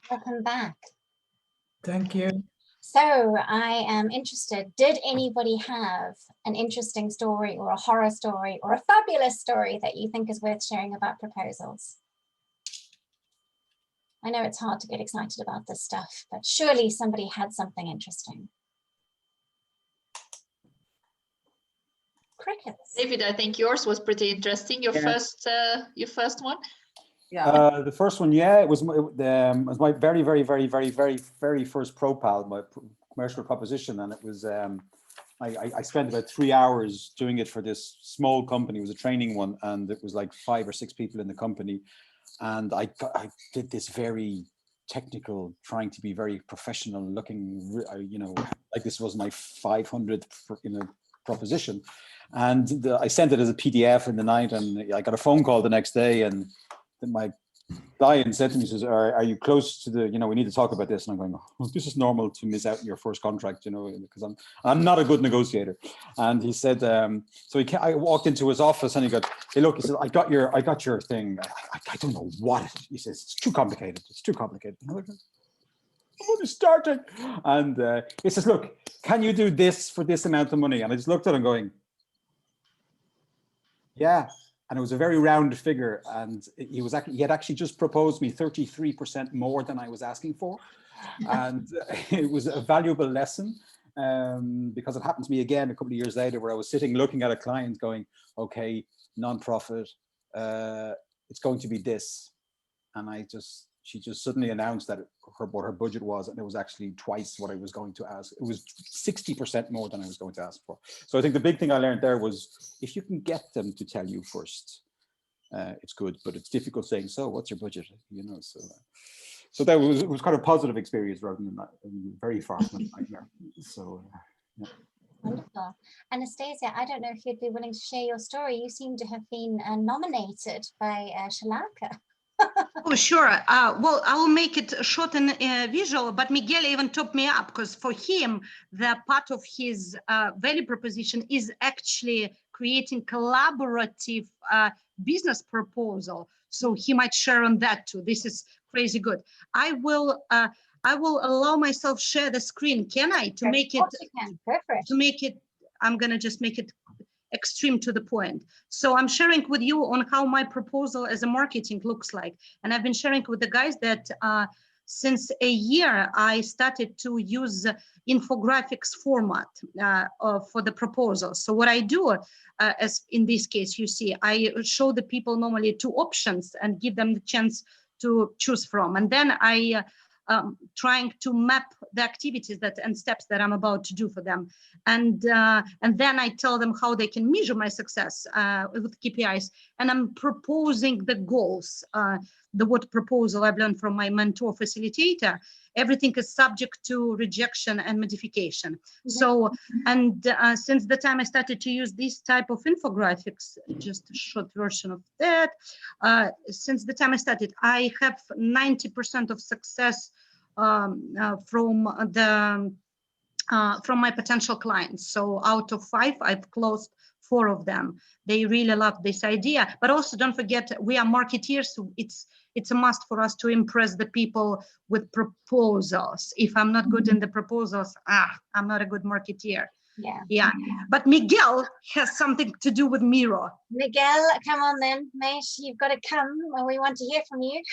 Welcome back. Thank you. So I am interested, did anybody have an interesting story or a horror story or a fabulous story that you think is worth sharing about proposals? I know it's hard to get excited about this stuff, but surely somebody had something interesting. Crickets. David, I think yours was pretty interesting. Your first one. Yeah. The first one, yeah, it was my very first ProPal, my commercial proposition, and it was I spent about 3 hours doing it for this small company. It was a training one, and it was like 5 or 6 people in the company, and I did this very technical, trying to be very professional looking, you know, like this was my 500th proposition, and I sent it as a PDF in the night, and I got a phone call the next day, and my client said to me, says, are you close to the, you know, we need to talk about this. And I'm going, oh, this is normal to miss out on your first contract, you know, because I'm not a good negotiator. And he said, so I walked into his office and he goes, hey, look, he said, I got your thing. I don't know what it is. He says, it's too complicated. It's too complicated. I'm like, I'm only starting. And he says, look, can you do this for this amount of money? And I just looked at him going, yeah. And it was a very round figure, and he had actually just proposed me 33% more than I was asking for, and it was a valuable lesson because it happened to me again a couple of years later, where I was sitting looking at a client going, okay, non-profit, it's going to be this, and she just suddenly announced that what her budget was, and it was actually twice what I was going to ask. It was 60% more than I was going to ask for. So I think the big thing I learned there was, if you can get them to tell you first, it's good, but it's difficult saying, so what's your budget? You know, so that was kind of positive experience rather than that very far from a nightmare. So yeah. Wonderful. Anastasia, I don't know if you'd be willing to share your story. You seem to have been nominated by Shalaka. Oh, sure. Well, I will make it short and visual, but Miguel even topped me up, because for him, the part of his value proposition is actually creating collaborative business proposal. So he might share on that too. This is crazy good. I will allow myself share the screen. Can I? To make it, to make it, I'm going to just make it extreme to the point. So I'm sharing with you on how my proposal as a marketing looks like. And I've been sharing with the guys that since a year, I started to use infographics format for the proposal. So what I do, as in this case, you see, I show the people normally 2 options and give them the chance to choose from. And then I trying to map the activities and steps that I'm about to do for them. And then I tell them how they can measure my success with KPIs. And I'm proposing the goals, what proposal I've learned from my mentor facilitator. Everything is subject to rejection and modification. Mm-hmm. So, and since the time I started to use this type of infographics, just a short version of that, since the time I started, I have 90% of success from my potential clients. So out of 5, I've closed 4 of them. They really love this idea. But also don't forget, we are marketeers. So it's a must for us to impress the people with proposals. If I'm not good in the proposals, I'm not a good marketeer. Yeah. But Miguel has something to do with Miro. Miguel, come on then, mate. You've got to come. Well, we want to hear from you.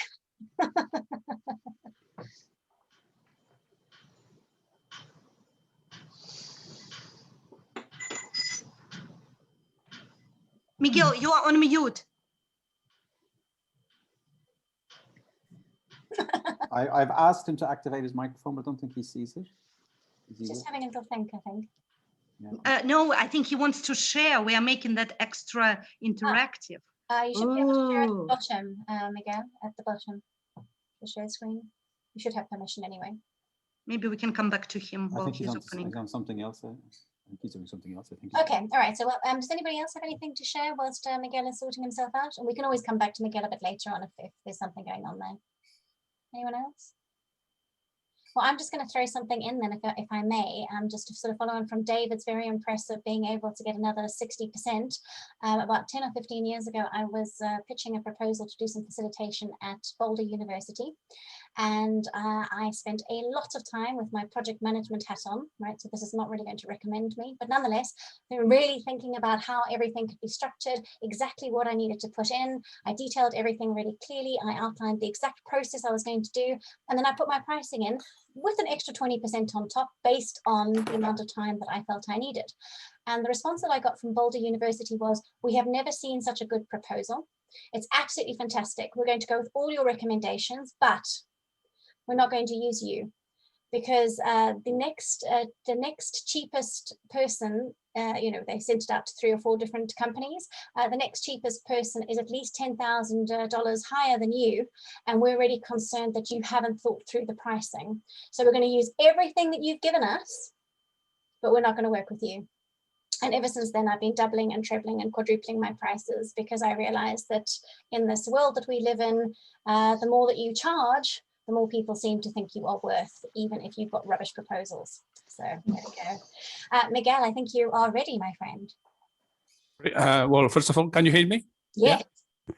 Miguel, you are on mute. I've asked him to activate his microphone, but I don't think he sees it. Just having a little think, I think. Yeah. No, I think he wants to share. We are making that extra interactive. You should be able to share at the bottom, Miguel, at the bottom, the share screen. You should have permission anyway. Maybe we can come back to him while he's opening. He's on something else. I think he's doing something else. I think. Okay, all right. So, does anybody else have anything to share whilst Miguel is sorting himself out? And we can always come back to Miguel a bit later on if there's something going on there. Anyone else? Well, I'm just going to throw something in then, if I may, just to sort of follow on from David's very impressive being able to get another 60%. About 10 or 15 years ago, I was pitching a proposal to do some facilitation at Boulder University. And I spent a lot of time with my project management hat on, right? So this is not really going to recommend me, but nonetheless, they're really thinking about how everything could be structured, exactly what I needed to put in. I detailed everything really clearly. I outlined the exact process I was going to do, and then I put my pricing in with an extra 20% on top based on the amount of time that I felt I needed. And the response that I got from Boulder University was, we have never seen such a good proposal. It's absolutely fantastic. We're going to go with all your recommendations, but we're not going to use you, because the next cheapest person, they sent it out to 3 or 4 different companies. The next cheapest person is at least $10,000 higher than you, and we're really concerned that you haven't thought through the pricing. So we're going to use everything that you've given us, but we're not going to work with you. And ever since then, I've been doubling and trebling and quadrupling my prices, because I realized that in this world that we live in, the more that you charge, the more people seem to think you are worth, even if you've got rubbish proposals. So there we go. Miguel, I think you are ready, my friend. Well, first of all, can you hear me? Yes. Yeah.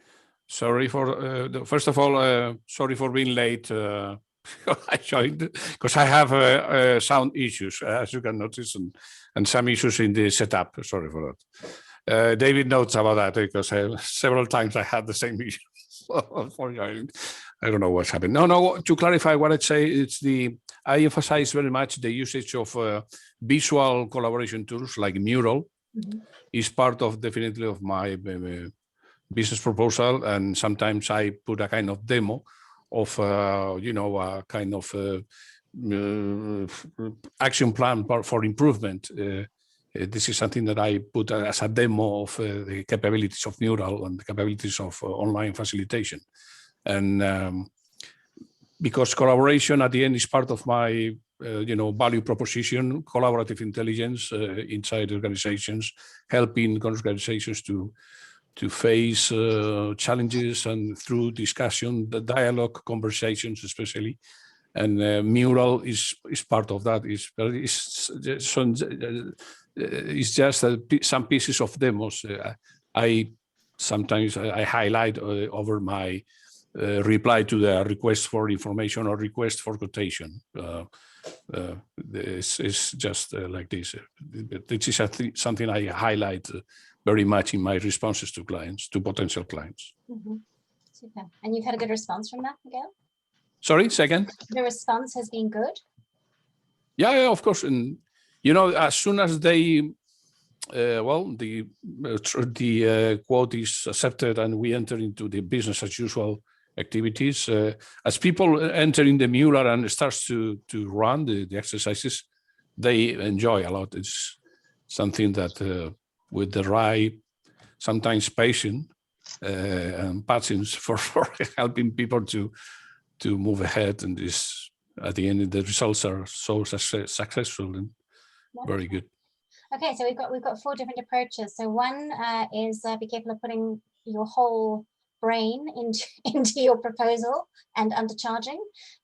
Sorry for, first of all, sorry for being late. I joined because I have sound issues, as you can notice, and some issues in the setup. Sorry for that. David notes about that because several times I had the same issue for joining. I don't know what's happened. No, to clarify what I'd say, I emphasize very much the usage of visual collaboration tools like Mural. Mm-hmm. Is part of definitely of my business proposal. And sometimes I put a kind of demo of, a kind of action plan for improvement. This is something that I put as a demo of the capabilities of Mural and the capabilities of online facilitation. And because collaboration at the end is part of my, value proposition, collaborative intelligence inside organizations, helping organizations to face challenges and through discussion, the dialogue, conversations, especially. And Mural is part of that. It's just some pieces of demos. I sometimes highlight over my reply to the request for information or request for quotation. This is just like this. This is something I highlight very much in my responses to clients, to potential clients. Mm-hmm. Super. And you've had a good response from that, Miguel? Sorry, second? The response has been good? Yeah, of course. And, as soon as they, the quote is accepted and we enter into the business as usual activities, as people enter in the Mural and starts to run the exercises, they enjoy a lot. It's something that with the right, sometimes patience and patience for helping people to move ahead, and this at the end the results are so successful and very good. Okay, so we've got 4 different approaches. So one is be careful of putting your whole brain into your proposal and undercharging.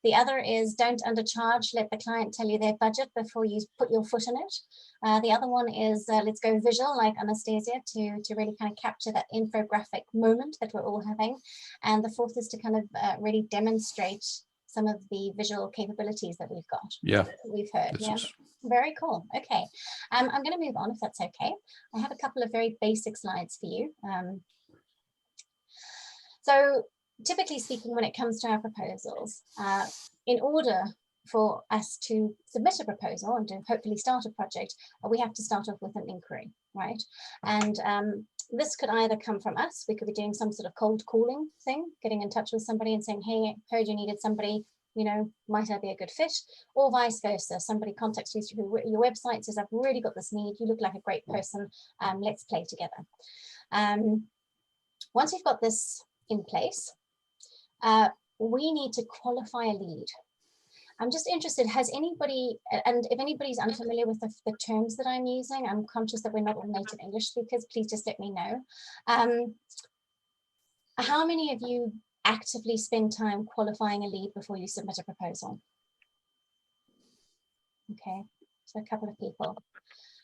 The other is don't undercharge, let the client tell you their budget before you put your foot in it. The other one is let's go visual, like Anastasia, to really kind of capture that infographic moment that we're all having. And the fourth is to kind of really demonstrate some of the visual capabilities that we've got. Yeah, we've heard. Yeah, very cool. Okay, I'm going to move on if that's okay. I have a couple of very basic slides for you. So typically speaking, when it comes to our proposals, in order for us to submit a proposal and to hopefully start a project, we have to start off with an inquiry, right? And this could either come from us. We could be doing some sort of cold calling thing, getting in touch with somebody and saying, hey, heard you needed somebody, might I be a good fit? Or vice versa. Somebody contacts you through your website, says, I've really got this need. You look like a great person. Let's play together. Once we've got this in place, we need to qualify a lead. I'm just interested, has anybody, and if anybody's unfamiliar with the terms that I'm using, I'm conscious that we're not all native English speakers, please just let me know. How many of you actively spend time qualifying a lead before you submit a proposal? Okay, so a couple of people.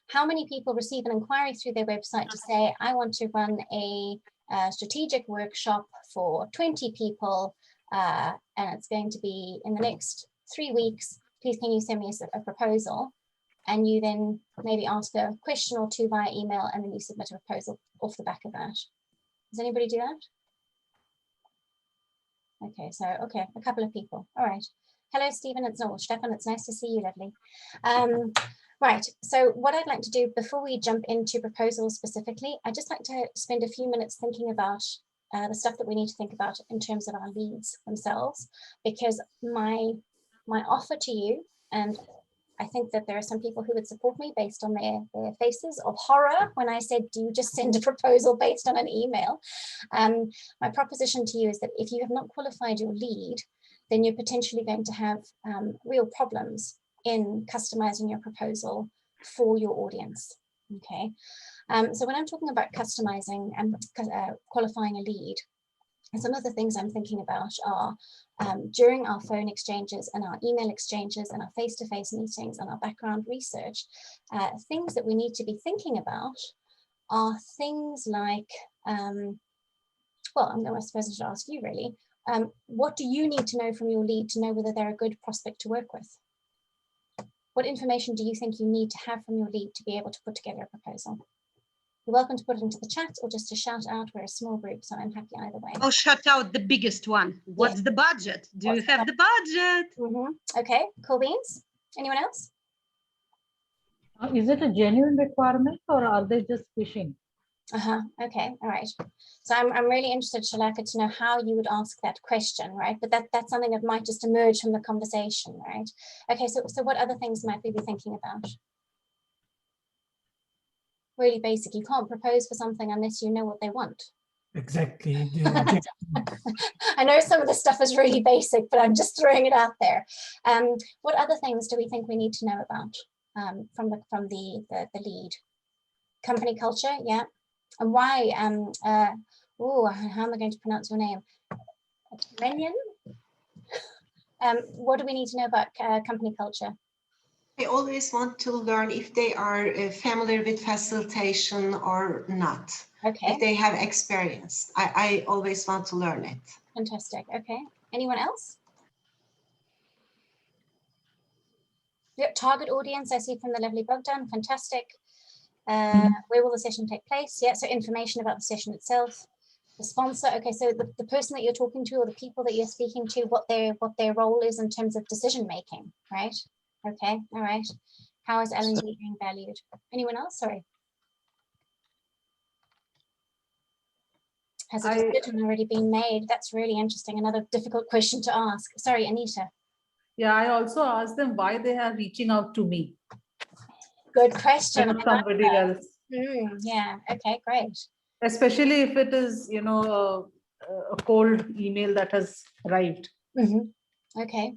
How many people receive an inquiry through their website to say, I want to run a strategic workshop for 20 people, and it's going to be in the next 3 weeks. Please, can you send me a proposal? And you then maybe ask a question or two via email, and then you submit a proposal off the back of that. Does anybody do that? Okay, so, okay, a couple of people. All right. Hello, Stephen. Stefan, it's nice to see you, lovely. Right, so what I'd like to do before we jump into proposals specifically, I'd just like to spend a few minutes thinking about the stuff that we need to think about in terms of our leads themselves, because my offer to you, and I think that there are some people who would support me based on their faces of horror when I said, do you just send a proposal based on an email? My proposition to you is that if you have not qualified your lead, then you're potentially going to have real problems in customizing your proposal for your audience. Okay, so when I'm talking about customizing and qualifying a lead, some of the things I'm thinking about are during our phone exchanges and our email exchanges and our face-to-face meetings and our background research, things that we need to be thinking about are things like, well, I suppose I should ask you really, what do you need to know from your lead to know whether they're a good prospect to work with? What information do you think you need to have from your lead to be able to put together a proposal? You're welcome to put it into the chat or just to shout out. We're a small group, so I'm happy either way. I'll shout out the biggest one. What's the budget? Do you have the budget? Okay, cool beans. Anyone else? Is it a genuine requirement or are they just fishing? Okay, all right. So I'm really interested, Shalaka, to know how you would ask that question, right? But that's something that might just emerge from the conversation, right? Okay, so what other things might we be thinking about? Really basic. You can't propose for something unless you know what they want. Exactly. I know some of the stuff is really basic, but I'm just throwing it out there. What other things do we think we need to know about from the lead? Company culture, yeah. And why, how am I going to pronounce your name? Renyan? What do we need to know about company culture? I always want to learn if they are familiar with facilitation or not. Okay. If they have experience. I always want to learn it. Fantastic. Okay. Anyone else? Yep, target audience, I see from the lovely Bogdan. Fantastic. Where will the session take place? Yeah, so information about the session itself. The sponsor, okay, so the person that you're talking to or the people that you're speaking to, what their role is in terms of decision making, right? Okay, all right. How is L&D being valued? Anyone else? Sorry. Has a decision already been made? That's really interesting. Another difficult question to ask. Sorry, Anita. Yeah, I also asked them why they are reaching out to me. Good question. Not somebody else. Yeah, okay, great. Especially if it is, you know, a cold email that has arrived Okay, great.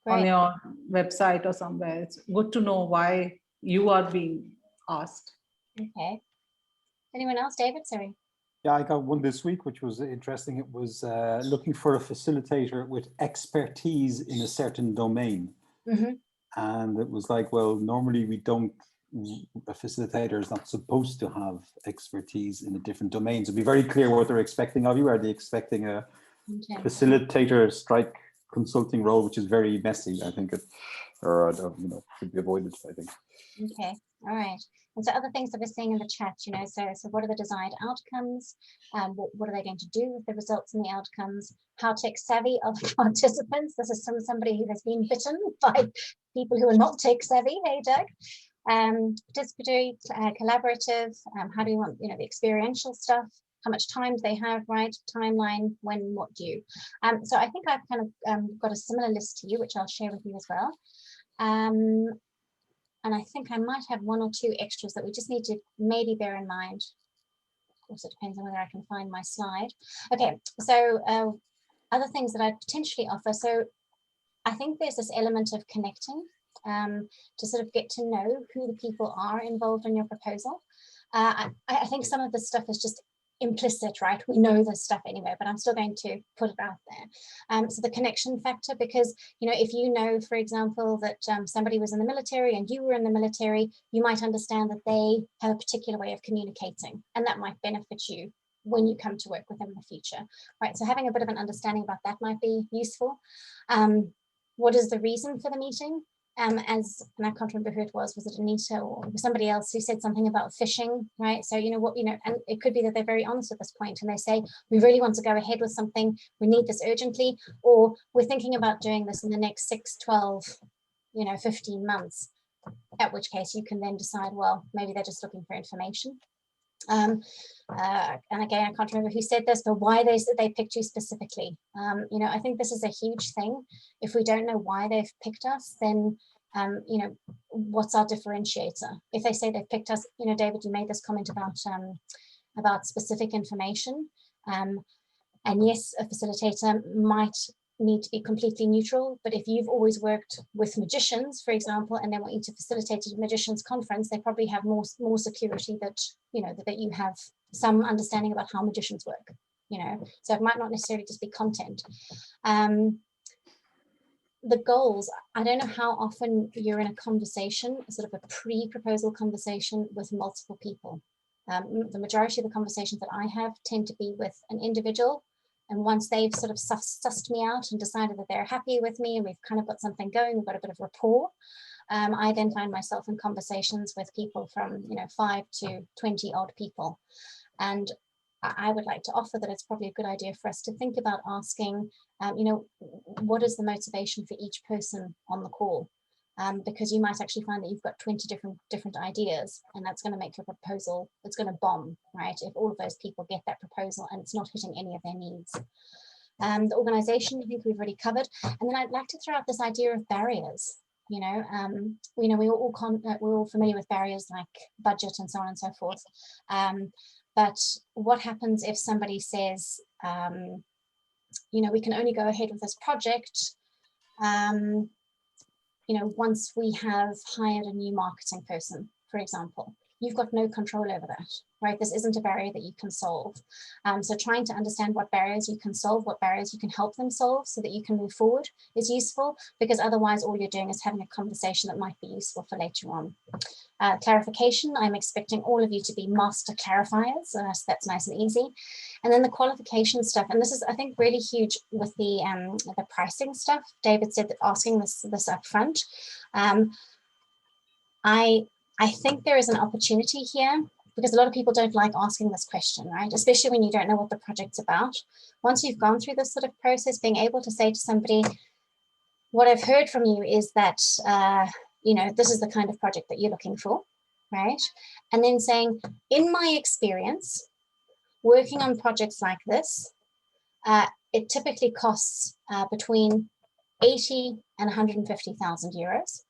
on your website or somewhere. It's good to know why you are being asked. Okay. Anyone else? David, sorry. Yeah, I got one this week, which was interesting. It was looking for a facilitator with expertise in a certain domain. And it was like, well, normally we don't, a facilitator is not supposed to have expertise in a different domain. So be very clear what they're expecting of you. Are they expecting a facilitator strike consulting role, which is very messy, I think, or, you know, should be avoided, I think. Okay, all right. And so other things that we're seeing in the chat, you know, so what are the desired outcomes? What are they going to do with the results and the outcomes? How tech savvy are the participants? This is somebody who has been bitten by people who are not tech savvy. Hey, Doug. Participatory, collaborative. How do you want, you know, the experiential stuff? How much time do they have, right? Timeline, when, what due? So I think I've kind of got a similar list to you, which I'll share with you as well. And I think I might have one or two extras that we just need to maybe bear in mind. Of course, it depends on whether I can find my slide. Okay, so other things that I'd potentially offer. So I think there's this element of connecting to sort of get to know who the people are involved in your proposal. I think some of this stuff is just implicit, right? We know this stuff anyway, but I'm still going to put it out there. So the connection factor, because, you know, if you know, for example, that somebody was in the military and you were in the military, you might understand that they have a particular way of communicating, and that might benefit you when you come to work with them in the future, right? So having a bit of an understanding about that might be useful. What is the reason for the meeting? And I can't remember who it was it Anita or somebody else who said something about fishing, right? So, you know what, you know, and it could be that they're very honest at this point and they say, we really want to go ahead with something, we need this urgently, or we're thinking about doing this in the next 6, 12, you know, 15 months, at which case you can then decide, well, maybe they're just looking for information. And again, I can't remember who said this, but why they picked you specifically. You know, I think this is a huge thing. If we don't know why they've picked us, then, you know, what's our differentiator? If they say they've picked us, you know, David, you made this comment about specific information. And yes, a facilitator might need to be completely neutral, but if you've always worked with magicians, for example, and they want you to facilitate a magicians conference, they probably have more security that, you know, that you have some understanding about how magicians work, you know, so it might not necessarily just be content. The goals, I don't know how often you're in a conversation, sort of a pre-proposal conversation with multiple people. The majority of the conversations that I have tend to be with an individual. And once they've sort of sussed me out and decided that they're happy with me and we've kind of got something going, we've got a bit of rapport, I then find myself in conversations with people from, you know, 5 to 20 odd people. And I would like to offer that it's probably a good idea for us to think about asking, you know, what is the motivation for each person on the call? Because you might actually find that you've got 20 different ideas, and that's going to make your proposal, it's going to bomb, right? If all of those people get that proposal and it's not hitting any of their needs. The organization, I think we've already covered. And then I'd like to throw out this idea of barriers. You know, we're all familiar with barriers like budget and so on and so forth. But what happens if somebody says, you know, we can only go ahead with this project, you know, once we have hired a new marketing person, for example? You've got no control over that, right? This isn't a barrier that you can solve. So trying to understand what barriers you can solve, what barriers you can help them solve so that you can move forward is useful, because otherwise all you're doing is having a conversation that might be useful for later on. Clarification, I'm expecting all of you to be master clarifiers, so that's nice and easy. And then the qualification stuff, and this is, I think, really huge with the pricing stuff. David said that asking this up front. I think there is an opportunity here, because a lot of people don't like asking this question, right? Especially when you don't know what the project's about. Once you've gone through this sort of process, being able to say to somebody, what I've heard from you is that, you know, this is the kind of project that you're looking for, right? And then saying, in my experience, working on projects like this, it typically costs between 80 and 150,000 euros.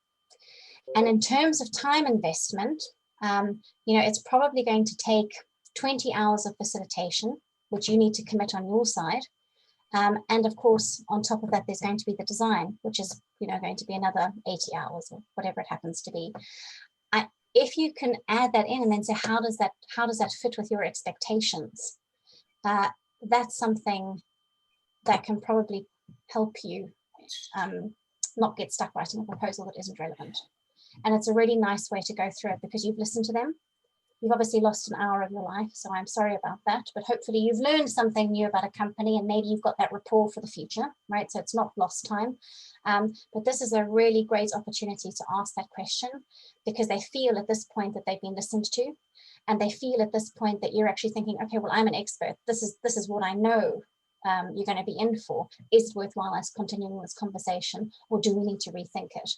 And in terms of time investment, you know, it's probably going to take 20 hours of facilitation, which you need to commit on your side. And of course, on top of that, there's going to be the design, which is, you know, going to be another 80 hours or whatever it happens to be. If you can add that in and then say, how does that fit with your expectations? That's something that can probably help you not get stuck writing a proposal that isn't relevant. And it's a really nice way to go through it, because you've listened to them. You've obviously lost an hour of your life, so I'm sorry about that, but hopefully you've learned something new about a company, and maybe you've got that rapport for the future, right? So it's not lost time. But this is a really great opportunity to ask that question, because they feel at this point that they've been listened to, and they feel at this point that you're actually thinking, okay, well, I'm an expert. This is what I know you're going to be in for. Is it worthwhile us continuing this conversation, or do we need to rethink it?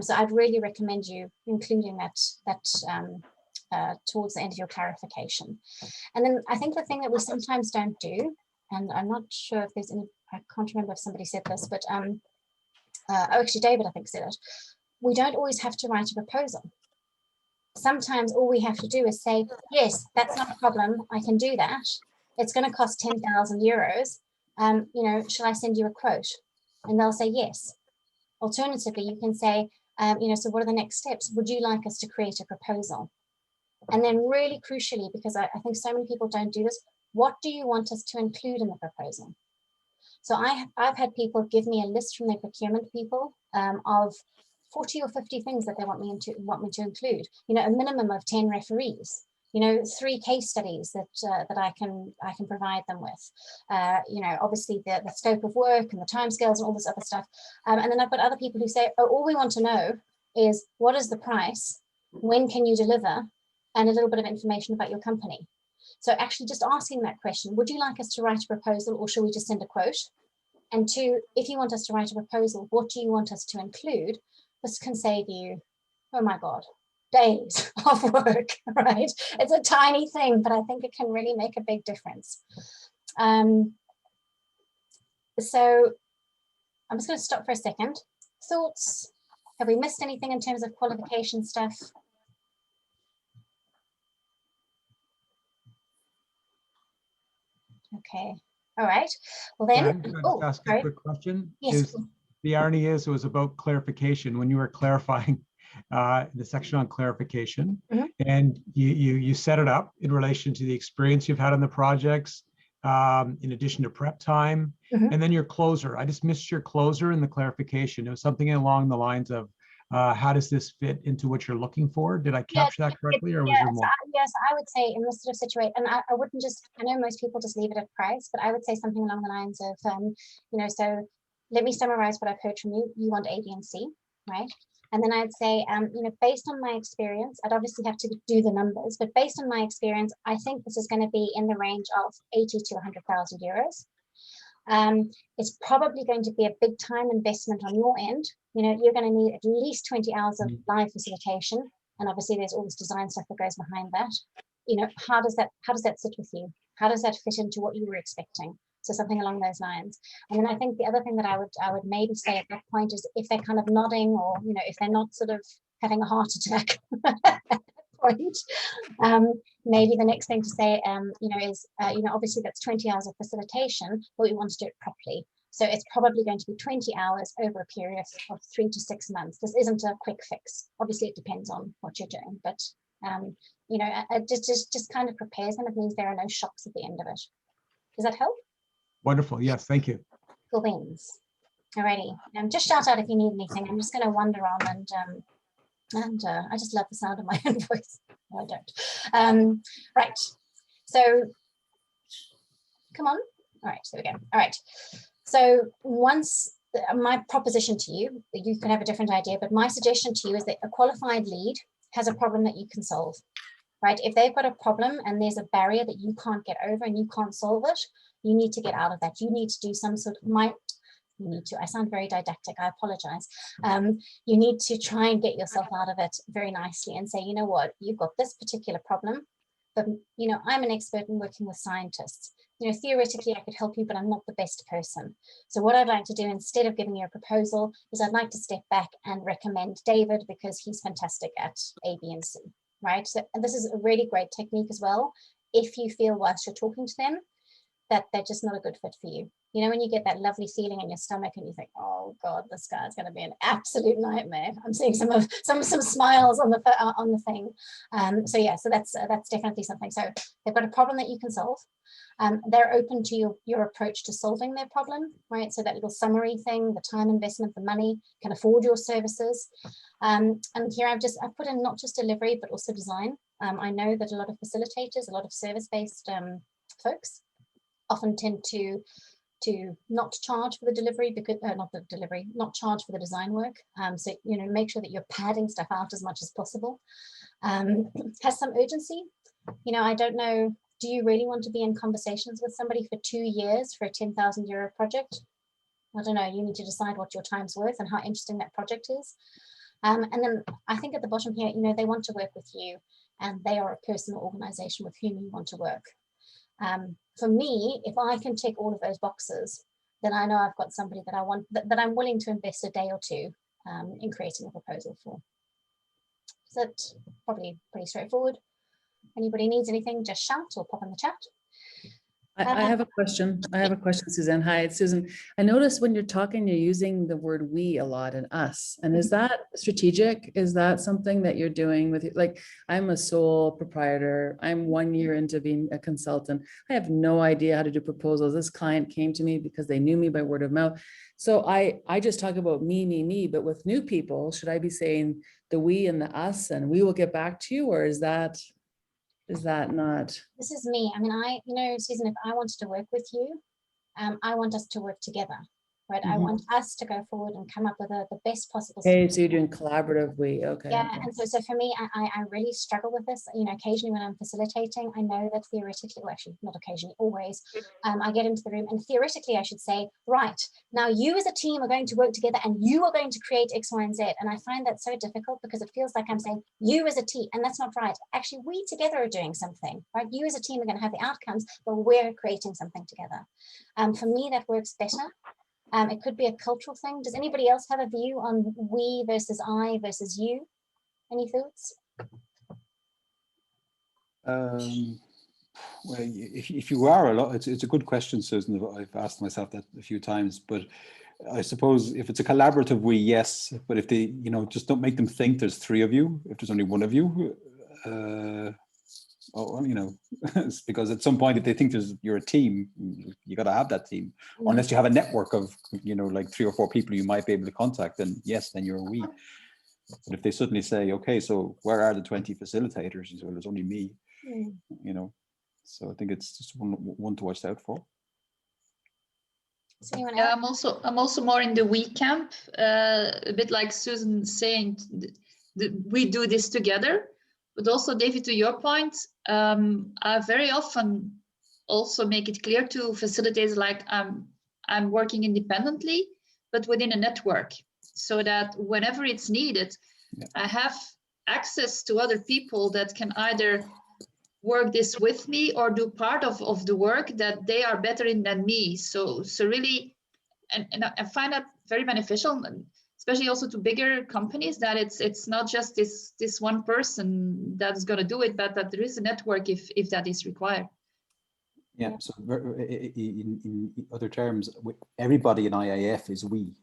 So I'd really recommend you including that towards the end of your clarification. And then I think the thing that we sometimes don't do, and I'm not sure if there's any, I can't remember if somebody said this, but oh, actually David, I think, said it. We don't always have to write a proposal. Sometimes all we have to do is say, yes, that's not a problem, I can do that. It's going to cost 10,000 euros. You know, shall I send you a quote? And they'll say yes. Alternatively, you can say, you know, so what are the next steps? Would you like us to create a proposal? And then really crucially, because I think so many people don't do this, what do you want us to include in the proposal? So I've had people give me a list from their procurement people of 40 or 50 things that they want me to include. You know, a minimum of 10 referees. You know, 3 case studies that I can provide them with. You know, obviously the scope of work and the timescales and all this other stuff. And then I've got other people who say, oh, all we want to know is what is the price, when can you deliver, and a little bit of information about your company. So actually just asking that question, would you like us to write a proposal or should we just send a quote? And 2, if you want us to write a proposal, what do you want us to include? This can save you, oh my God, days of work, right? It's a tiny thing, but I think it can really make a big difference. So I'm just going to stop for a second. Thoughts? Have we missed anything in terms of qualification stuff? Okay. All right. Well then, Can I just ask a quick question? Yes. The irony is it was about clarification when you were clarifying the section on clarification, and you set it up in relation to the experience you've had on the projects, in addition to prep time, and then your closer. I just missed your closer in the clarification. It was something along the lines of, how does this fit into what you're looking for? Did I capture that correctly, or was there more? Yes, I would say in this sort of situation, and I wouldn't just, I know most people just leave it at price, but I would say something along the lines of, you know, so let me summarize what I've heard from you. You want A, B, and C, right? And then I'd say, you know, based on my experience, I'd obviously have to do the numbers, but based on my experience, I think this is going to be in the range of 80 to 100,000 euros. It's probably going to be a big time investment on your end. You know, you're going to need at least 20 hours of live facilitation. And obviously there's all this design stuff that goes behind that. You know, how does that sit with you? How does that fit into what you were expecting? So something along those lines. And then I think the other thing that I would maybe say at that point is if they're kind of nodding, or, you know, if they're not sort of having a heart attack at that point, maybe the next thing to say, you know, is, you know, obviously that's 20 hours of facilitation, but we want to do it properly. So it's probably going to be 20 hours over a period of 3 to 6 months. This isn't a quick fix. Obviously, it depends on what you're doing, but, you know, it just kind of prepares them. It means there are no shocks at the end of it. Does that help? Wonderful. Yes, thank you. Cool beans. Alrighty. Just shout out if you need anything. I'm just going to wander on and I just love the sound of my own voice. No, I don't. Right. So come on. All right. So we go. All right. So once my proposition to you, you can have a different idea, but my suggestion to you is that a qualified lead has a problem that you can solve. Right? If they've got a problem and there's a barrier that you can't get over and you can't solve it, you need to get out of that. You need to do some sort of I sound very didactic, I apologize. You need to try and get yourself out of it very nicely and say, you know what, you've got this particular problem, but you know, I'm an expert in working with scientists. You know, theoretically I could help you, but I'm not the best person. So what I'd like to do instead of giving you a proposal is I'd like to step back and recommend David because he's fantastic at A, B, and C. Right? So, and this is a really great technique as well. If you feel whilst you're talking to them that they're just not a good fit for you. You know, when you get that lovely feeling in your stomach and you think, oh God, this guy's going to be an absolute nightmare. I'm seeing some smiles on the thing. So yeah, so that's definitely something. So they've got a problem that you can solve. They're open to your approach to solving their problem, right? So that little summary thing, the time investment, the money, can afford your services. And here I've put in not just delivery, but also design. I know that a lot of facilitators, a lot of service-based folks often tend to not charge for the delivery because not charge for the design work. So, you know, make sure that you're padding stuff out as much as possible. Has some urgency. You know, I don't know, do you really want to be in conversations with somebody for 2 years for a 10,000 euro project? I don't know, you need to decide what your time's worth and how interesting that project is. And then I think at the bottom here, you know, they want to work with you and they are a person or organization with whom you want to work. For me, if I can tick all of those boxes, then I know I've got somebody that I want, that I'm willing to invest a day or two in creating a proposal for. So that's probably pretty straightforward. Anybody needs anything, just shout or pop in the chat. I have a question. Suzanne. Hi, it's Susan. I noticed when you're talking, you're using the word we a lot and us. And is that strategic? Is that something that you're doing with, like, I'm a sole proprietor. I'm 1 year into being a consultant. I have no idea how to do proposals. This client came to me because they knew me by word of mouth. So I just talk about me, but with new people, should I be saying the we and the us and we will get back to you, or is that not? This is me. I mean, you know, Susan, if I wanted to work with you, I want us to work together, right? I want us to go forward and come up with the best possible Okay, so you're doing collaborative we, okay. Yeah, and so for me, I really struggle with this. You know, occasionally when I'm facilitating, I know that theoretically, well, actually not occasionally, always, I get into the room and theoretically I should say, right, now you as a team are going to work together and you are going to create X, Y, and Z. And I find that so difficult because it feels like I'm saying you as a team, and that's not right. Actually, we together are doing something, right? You as a team are going to have the outcomes, but we're creating something together. For me, that works better. It could be a cultural thing. Does anybody else have a view on we versus I versus you? Any thoughts? Well, if you are a lot, it's a good question, Susan. I've asked myself that a few times, but I suppose if it's a collaborative we, yes, but if they, you know, just don't make them think there's three of you, if there's only one of you, you know, it's because at some point, if they think you're a team, you got to have that team, unless you have a network of, you know, like 3 or 4 people you might be able to contact, then yes, then you're a we. But if they suddenly say, okay, so where are the 20 facilitators? You say, well, there's only me, you know. So I think it's just one to watch out for. Yeah, I'm also more in the we camp, a bit like Susan saying, we do this together. But also, David, to your point, I very often also make it clear to facilitators, like I'm working independently, but within a network, so that whenever it's needed, I have access to other people that can either work this with me or do part of the work that they are better in than me. So really, and I find that very beneficial, especially also to bigger companies, that it's not just this one person that's going to do it, but that there is a network if that is required. Yeah, so in other terms, everybody in IAF is we.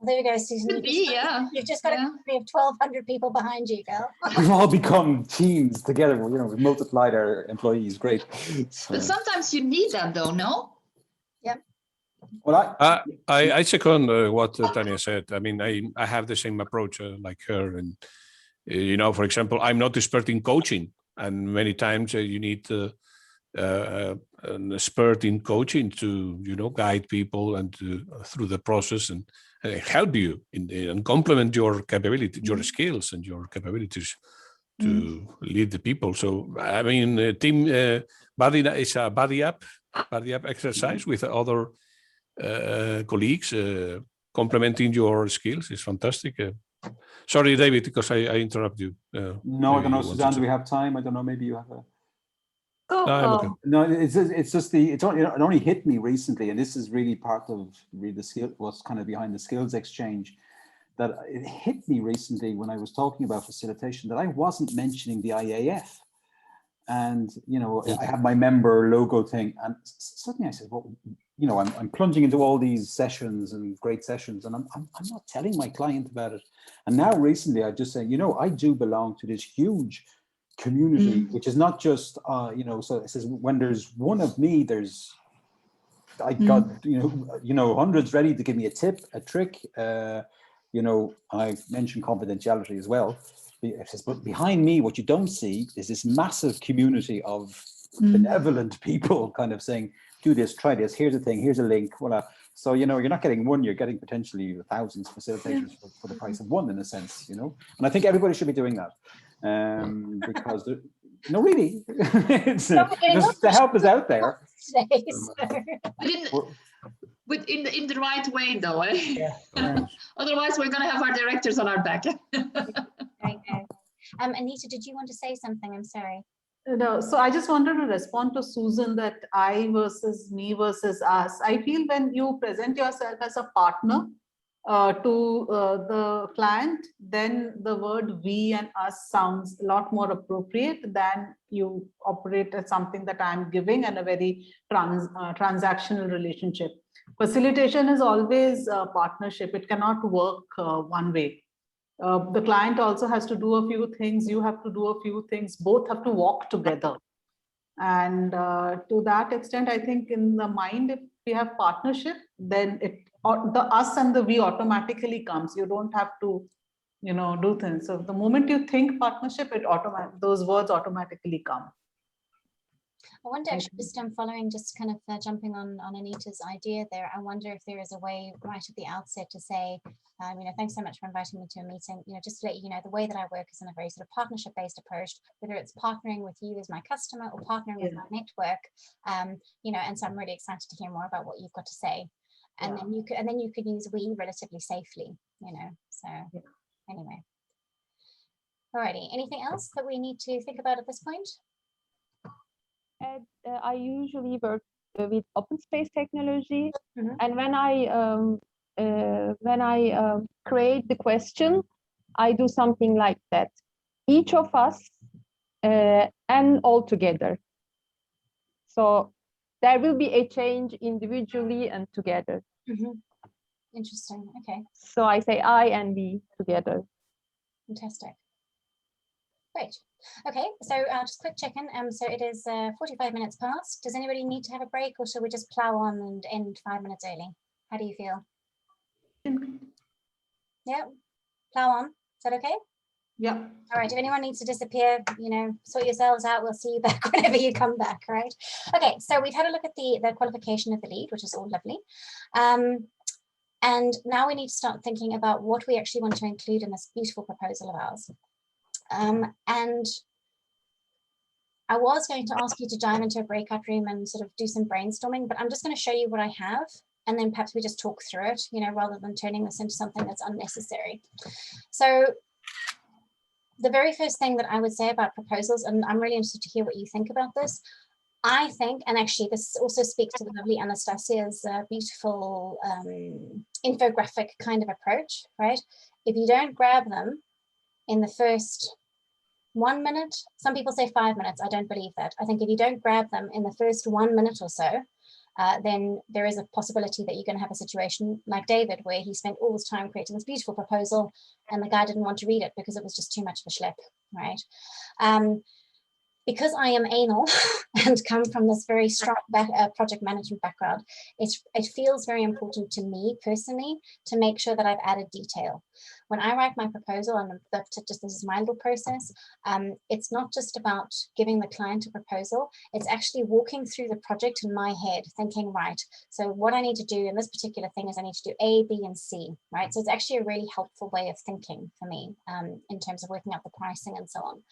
There you go, Susan. You've just got a company of 1,200 people behind you, girl. We've all become teams together. You know, we've multiplied our employees. Great. So. But sometimes you need that, though, no? Yep. Well, I second what Tanya said. I mean, I have the same approach like her, and you know, for example, I'm not expert in coaching, and many times you need an expert in coaching to, you know, guide people and through the process and help you and complement your capability, your skills and your capabilities to lead the people. So I mean, team body is a body up exercise with other colleagues complementing your skills is fantastic. Sorry, David, because I interrupt you. No, I don't know, Suzanne. Do we have time? I don't know. Maybe you have a. No, it's just it only hit me recently, and this is really part of the skill, what's kind of behind the skills exchange, that it hit me recently when I was talking about facilitation that I wasn't mentioning the IAF, and you know, I have my member logo thing, and suddenly I said, well, you know, I'm plunging into all these sessions and great sessions, and I'm not telling my client about it. And now recently I just say, you know, I do belong to this huge community, which is not just you know, so it says when there's one of me, I got you know hundreds ready to give me a tip, a trick. You know, I mentioned confidentiality as well. It says, but behind me, what you don't see is this massive community of benevolent people kind of saying, do this, try this, here's a thing, here's a link, voila. So, you know, you're not getting one, you're getting potentially thousands of facilitators for the price of one, in a sense, you know. And I think everybody should be doing that. Because no, really, it's, the help is out there. But in the right way, though. Otherwise, we're going to have our directors on our back. Anita, did you want to say something? I'm sorry. No, so I just wanted to respond to Susan that I versus me versus us. I feel when you present yourself as a partner, to the client, then the word we and us sounds a lot more appropriate than you operate as something that I'm giving and a very transactional relationship. Facilitation is always a partnership. It cannot work one way. The client also has to do a few things. You have to do a few things. Both have to walk together. And to that extent, I think in the mind, if we have partnership, then the us and the we automatically comes. You don't have to, do things. So the moment you think partnership, those words automatically come. I wonder, actually, just following, just kind of jumping on Anita's idea there, I wonder if there is a way right at the outset to say, thanks so much for inviting me to a meeting, just to let you know, the way that I work is in a very sort of partnership-based approach, whether it's partnering with you as my customer or partnering with my network, and so I'm really excited to hear more about what you've got to say. And then you could use we relatively safely, so anyway. Alrighty, anything else that we need to think about at this point? I usually work with open space technology, and when I create the question, I do something like that. Each of us and all together. So there will be a change individually and together. Interesting. Okay. So I say I and we together. Fantastic. Great. Okay, so just quick check-in. So it is 45 minutes past. Does anybody need to have a break, or shall we just plow on and end 5 minutes early? How do you feel? Yeah, plow on. Is that okay? Yeah. All right. If anyone needs to disappear, sort yourselves out. We'll see you back whenever you come back. Right. Okay. So we've had a look at the qualification of the lead, which is all lovely. And now we need to start thinking about what we actually want to include in this beautiful proposal of ours. And I was going to ask you to dive into a breakout room and sort of do some brainstorming, but I'm just going to show you what I have, and then perhaps we just talk through it, rather than turning this into something that's unnecessary. So the very first thing that I would say about proposals, and I'm really interested to hear what you think about this, I think, and actually this also speaks to the lovely Anastasia's beautiful infographic kind of approach, right? If you don't grab them in the first 1 minute, some people say 5 minutes, I don't believe that. I think if you don't grab them in the first 1 minute or so, then there is a possibility that you're going to have a situation like David, where he spent all this time creating this beautiful proposal and the guy didn't want to read it because it was just too much of a schlep, right? Because I am anal and come from this very strong project management background, it feels very important to me personally to make sure that I've added detail. When I write my proposal, and this is my little process, it's not just about giving the client a proposal, it's actually walking through the project in my head, thinking, right, so what I need to do in this particular thing is I need to do A, B, and C, right? So it's actually a really helpful way of thinking for me in terms of working out the pricing and so on.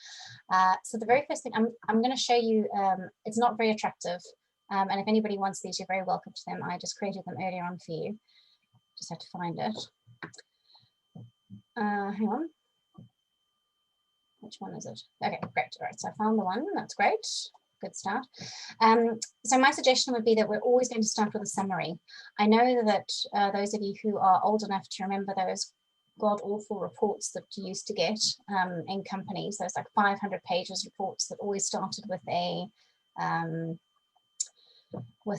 So the very first thing I'm going to show you, it's not very attractive. And if anybody wants these, you're very welcome to them. I just created them earlier on for you. Just have to find it. Hang on. Which one is it? Okay, great. All right, so I found the one. That's great. Good start. So my suggestion would be that we're always going to start with a summary. I know that those of you who are old enough to remember those god-awful reports that you used to get in companies, those like 500 pages reports that always started with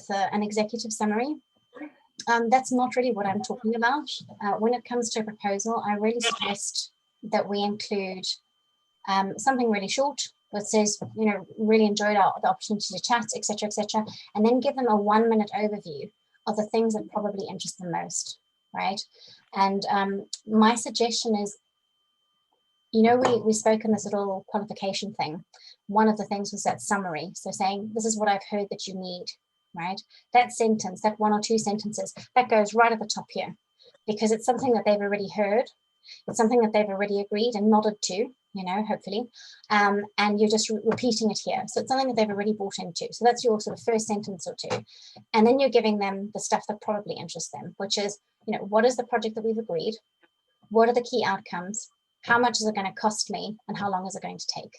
an executive summary. That's not really what I'm talking about. When it comes to a proposal, I really suggest that we include something really short that says, really enjoyed the opportunity to chat, etc., etc., and then give them a 1 minute overview of the things that probably interest them most, right? And my suggestion is, we spoke in this little qualification thing. One of the things was that summary. So saying, this is what I've heard that you need, right? That sentence, that 1 or 2 sentences, that goes right at the top here, because it's something that they've already heard. It's something that they've already agreed and nodded to, hopefully, and you're just repeating it here. So it's something that they've already bought into. So that's your sort of first sentence or 2. And then you're giving them the stuff that probably interests them, which is, what is the project that we've agreed? What are the key outcomes? How much is it going to cost me? And how long is it going to take?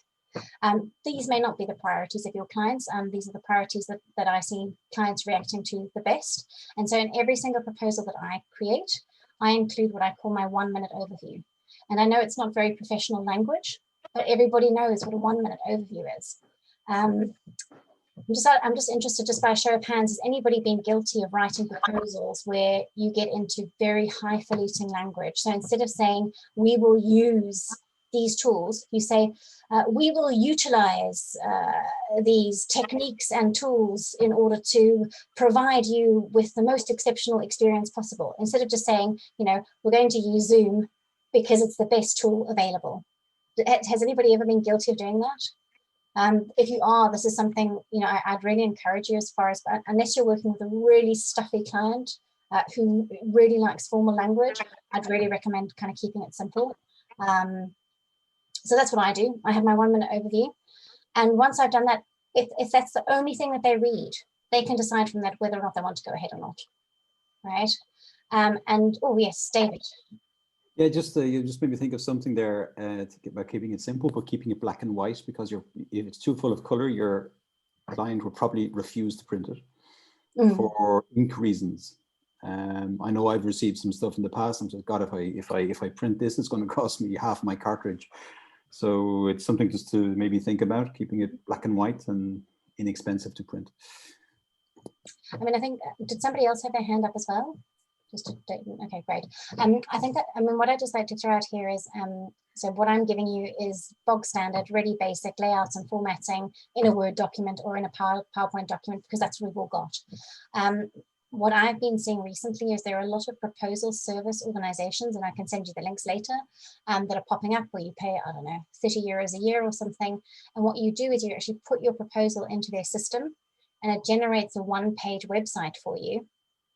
These may not be the priorities of your clients. These are the priorities that I see clients reacting to the best. And so in every single proposal that I create, I include what I call my 1 minute overview. And I know it's not very professional language, but everybody knows what a 1 minute overview is. I'm just interested, just by a show of hands, has anybody been guilty of writing proposals where you get into very highfalutin language? So instead of saying, we will use these tools, you say, we will utilize these techniques and tools in order to provide you with the most exceptional experience possible. Instead of just saying, you know, we're going to use Zoom because it's the best tool available. Has anybody ever been guilty of doing that? If you are, this is something, you know, I'd really encourage you, as far as, unless you're working with a really stuffy client who really likes formal language, I'd really recommend kind of keeping it simple. So that's what I do. I have my 1 minute overview. And once I've done that, if that's the only thing that they read, they can decide from that whether or not they want to go ahead or not, right? And, oh yes, David. Yeah, you just made me think of something there about keeping it simple, but keeping it black and white, because if it's too full of color, your client will probably refuse to print it for ink reasons. I know I've received some stuff in the past. I'm just, God, if I print this, it's going to cost me half my cartridge. So it's something just to maybe think about, keeping it black and white and inexpensive to print. I mean, I think, did somebody else have their hand up as well? Okay, great. I think that, I mean, what I just like to throw out here is, so what I'm giving you is bog standard, really basic layouts and formatting in a Word document or in a PowerPoint document, because that's what we've all got. What I've been seeing recently is there are a lot of proposal service organizations, and I can send you the links later, that are popping up where you pay, I don't know, 30 euros a year or something. And what you do is you actually put your proposal into their system, and it generates a one-page website for you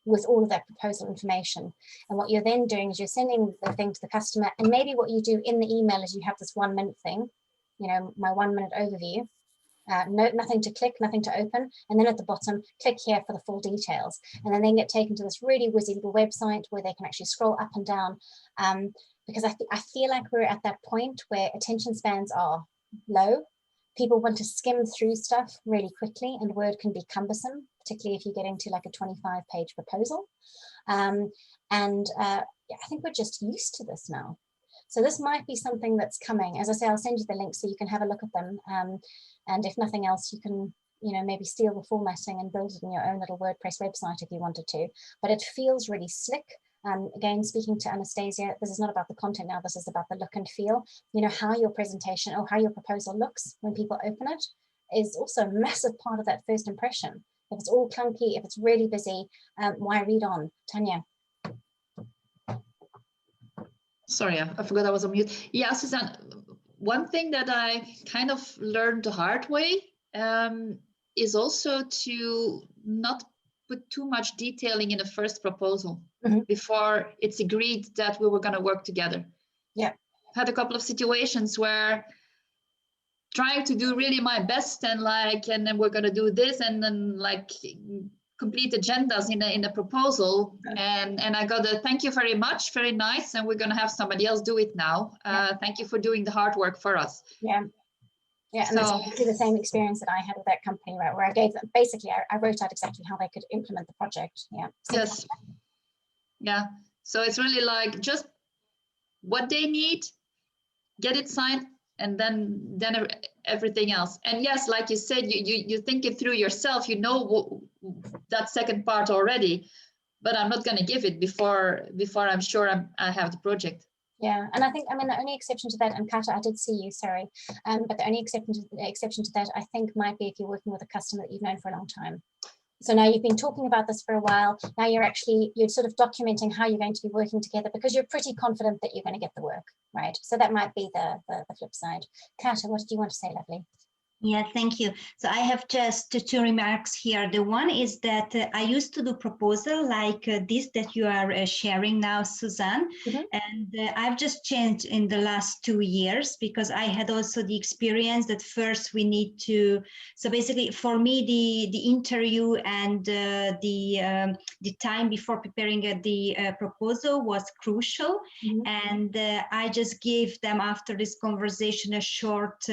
with all of that proposal information. And what you're then doing is you're sending the thing to the customer, and maybe what you do in the email is you have this 1 minute thing, you know, my 1 minute overview, nothing to click, nothing to open, and then at the bottom, click here for the full details. And then they get taken to this really whizzy little website where they can actually scroll up and down, because I feel like we're at that point where attention spans are low. People want to skim through stuff really quickly, and Word can be cumbersome, particularly if you get into like a 25-page proposal. Yeah, I think we're just used to this now. So this might be something that's coming. As I say, I'll send you the link so you can have a look at them. And if nothing else, you can, you know, maybe steal the formatting and build it in your own little WordPress website if you wanted to. But it feels really slick. Again, speaking to Anastasia, this is not about the content now, this is about the look and feel. You know, how your presentation or how your proposal looks when people open it is also a massive part of that first impression. If it's all clunky, if it's really busy, why read on? Tanya. Sorry, I forgot I was on mute. Yeah, Suzanne, one thing that I kind of learned the hard way is also to not put too much detailing in the first proposal before it's agreed that we were going to work together. Yeah. I've had a couple of situations where trying to do really my best and then we're going to do this and then like complete agendas in a proposal, and I got a thank you very much, very nice, and we're going to have somebody else do it now. Thank you for doing the hard work for us. Yeah, and that's exactly the same experience that I had with that company, right, where I gave them, basically I wrote out exactly how they could implement the project. Yeah. Yes. Yeah, so it's really like just what they need, get it signed, and then everything else. And yes, like you said, you think it through yourself, you know that second part already, but I'm not going to give it before I'm sure I have the project. Yeah, and I think, I mean, the only exception to that, and Kata, I did see you, sorry, but the only exception to that, I think, might be if you're working with a customer that you've known for a long time. So now you've been talking about this for a while. Now you're sort of documenting how you're going to be working together because you're pretty confident that you're going to get the work, right? So that might be the flip side. Kata, what did you want to say, lovely? Yeah, thank you. So I have just two remarks here. The one is that I used to do proposal like this that you are sharing now, Suzanne, and I've just changed in the last 2 years because I had also the experience that first we need to. So basically, for me, the interview and the time before preparing the proposal was crucial, and I just gave them after this conversation a short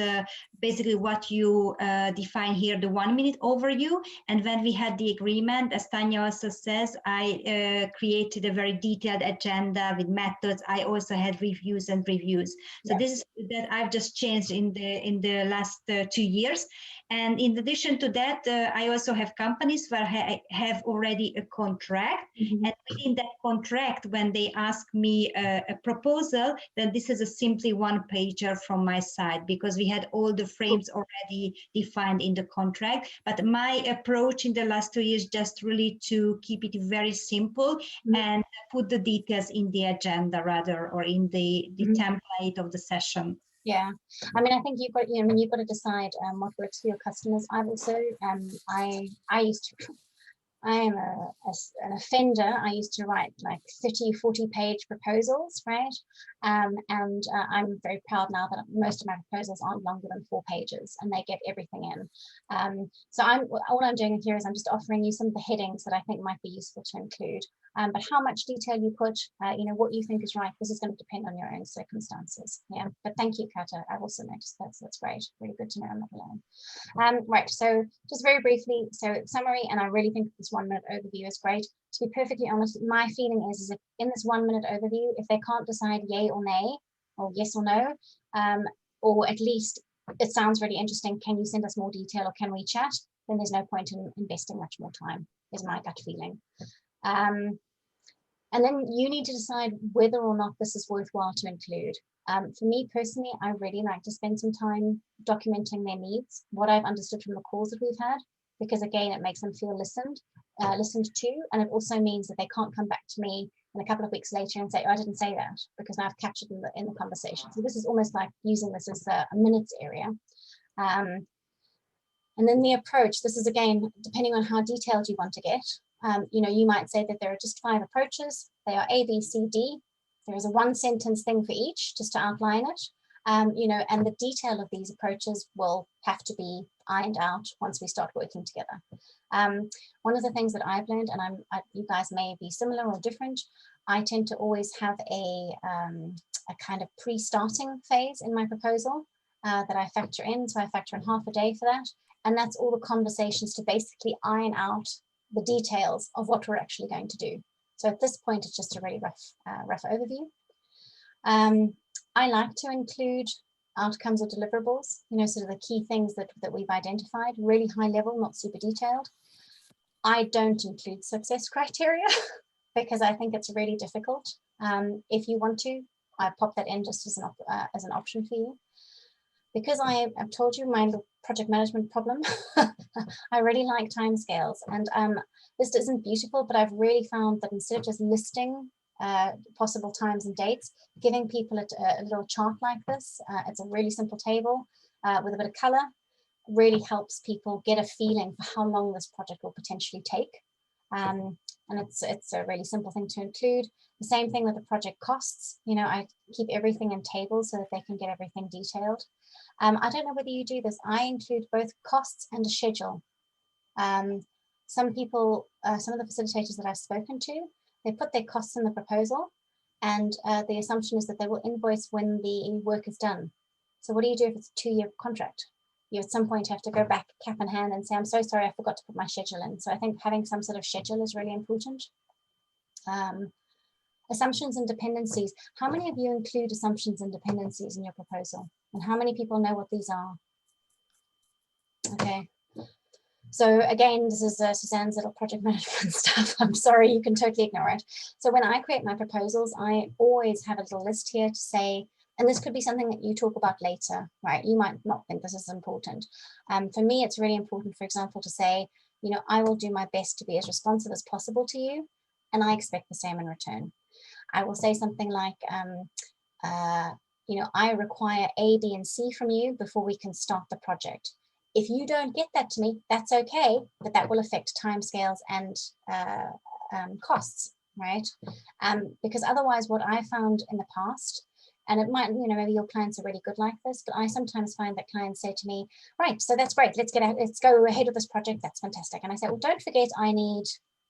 basically what you define here, the 1 minute overview. And when we had the agreement, as Tanya also says, I created a very detailed agenda with methods. I also had reviews and reviews. So this is that I've just changed in the last 2 years. And in addition to that, I also have companies where I have already a contract. And within that contract, when they ask me a proposal, then this is a simply one pager from my side, because we had all the frames already defined in the contract. But my approach in the last 2 years just really to keep it very simple and put the details in the agenda rather, or in the template of the session. Yeah, I mean, I think you've got, you've got to decide what works for your customers. I've also, I am an offender. I used to write like 30, 40-page proposals, right? And I'm very proud now that most of my proposals aren't longer than 4 pages and they get everything in. So all I'm doing here is I'm just offering you some of the headings that I think might be useful to include. But how much detail you put, what you think is right, this is going to depend on your own circumstances. Yeah, but thank you, Kata. I've also noticed that's great. Really good to know I'm not alone. Right, so just very briefly, so summary, and I really think this 1 minute overview is great. To be perfectly honest, my feeling is if in this 1 minute overview, if they can't decide yay or nay, or yes or no, or at least it sounds really interesting, can you send us more detail or can we chat, then there's no point in investing much more time, is my gut feeling. And then you need to decide whether or not this is worthwhile to include. For me personally, I really like to spend some time documenting their needs, what I've understood from the calls that we've had, because again, it makes them feel listened to, and it also means that they can't come back to me in a couple of weeks later and say, oh, I didn't say that, because I've captured in the conversation. So this is almost like using this as a minutes area. And then the approach, this is again, depending on how detailed you want to get. You might say that there are just 5 approaches. They are A, B, C, D. There is a 1-sentence thing for each, just to outline it. And the detail of these approaches will have to be ironed out once we start working together. One of the things that I've learned, and you guys may be similar or different, I tend to always have a kind of pre-starting phase in my proposal that I factor in. So I factor in half a day for that. And that's all the conversations to basically iron out the details of what we're actually going to do. So at this point, it's just a really rough overview. I like to include outcomes or deliverables, sort of the key things that we've identified, really high level, not super detailed. I don't include success criteria because I think it's really difficult. If you want to, I pop that in just as an option for you. Because I've told you my project management problem, I really like timescales. And this isn't beautiful, but I've really found that instead of just listing possible times and dates, giving people a little chart like this, it's a really simple table with a bit of color, really helps people get a feeling for how long this project will potentially take. And it's a really simple thing to include. The same thing with the project costs. I keep everything in tables so that they can get everything detailed. I don't know whether you do this. I include both costs and a schedule. Some people, some of the facilitators that I've spoken to, they put their costs in the proposal, and the assumption is that they will invoice when the work is done. So what do you do if it's a 2-year contract? You at some point have to go back cap in hand and say, I'm so sorry, I forgot to put my schedule in. So I think having some sort of schedule is really important. Assumptions and dependencies. How many of you include assumptions and dependencies in your proposal? And how many people know what these are? Okay. So again, this is Suzanne's little project management stuff. I'm sorry, you can totally ignore it. So when I create my proposals, I always have a little list here to say, and this could be something that you talk about later, right? You might not think this is important. For me, it's really important, for example, to say, I will do my best to be as responsive as possible to you, and I expect the same in return. I will say something like, I require A, B, and C from you before we can start the project. If you don't get that to me, that's okay, but that will affect timescales and costs, right? Because otherwise, what I found in the past, and it might, maybe your clients are really good like this, but I sometimes find that clients say to me, right, so that's great, let's go ahead with this project, that's fantastic. And I say, well, don't forget, I need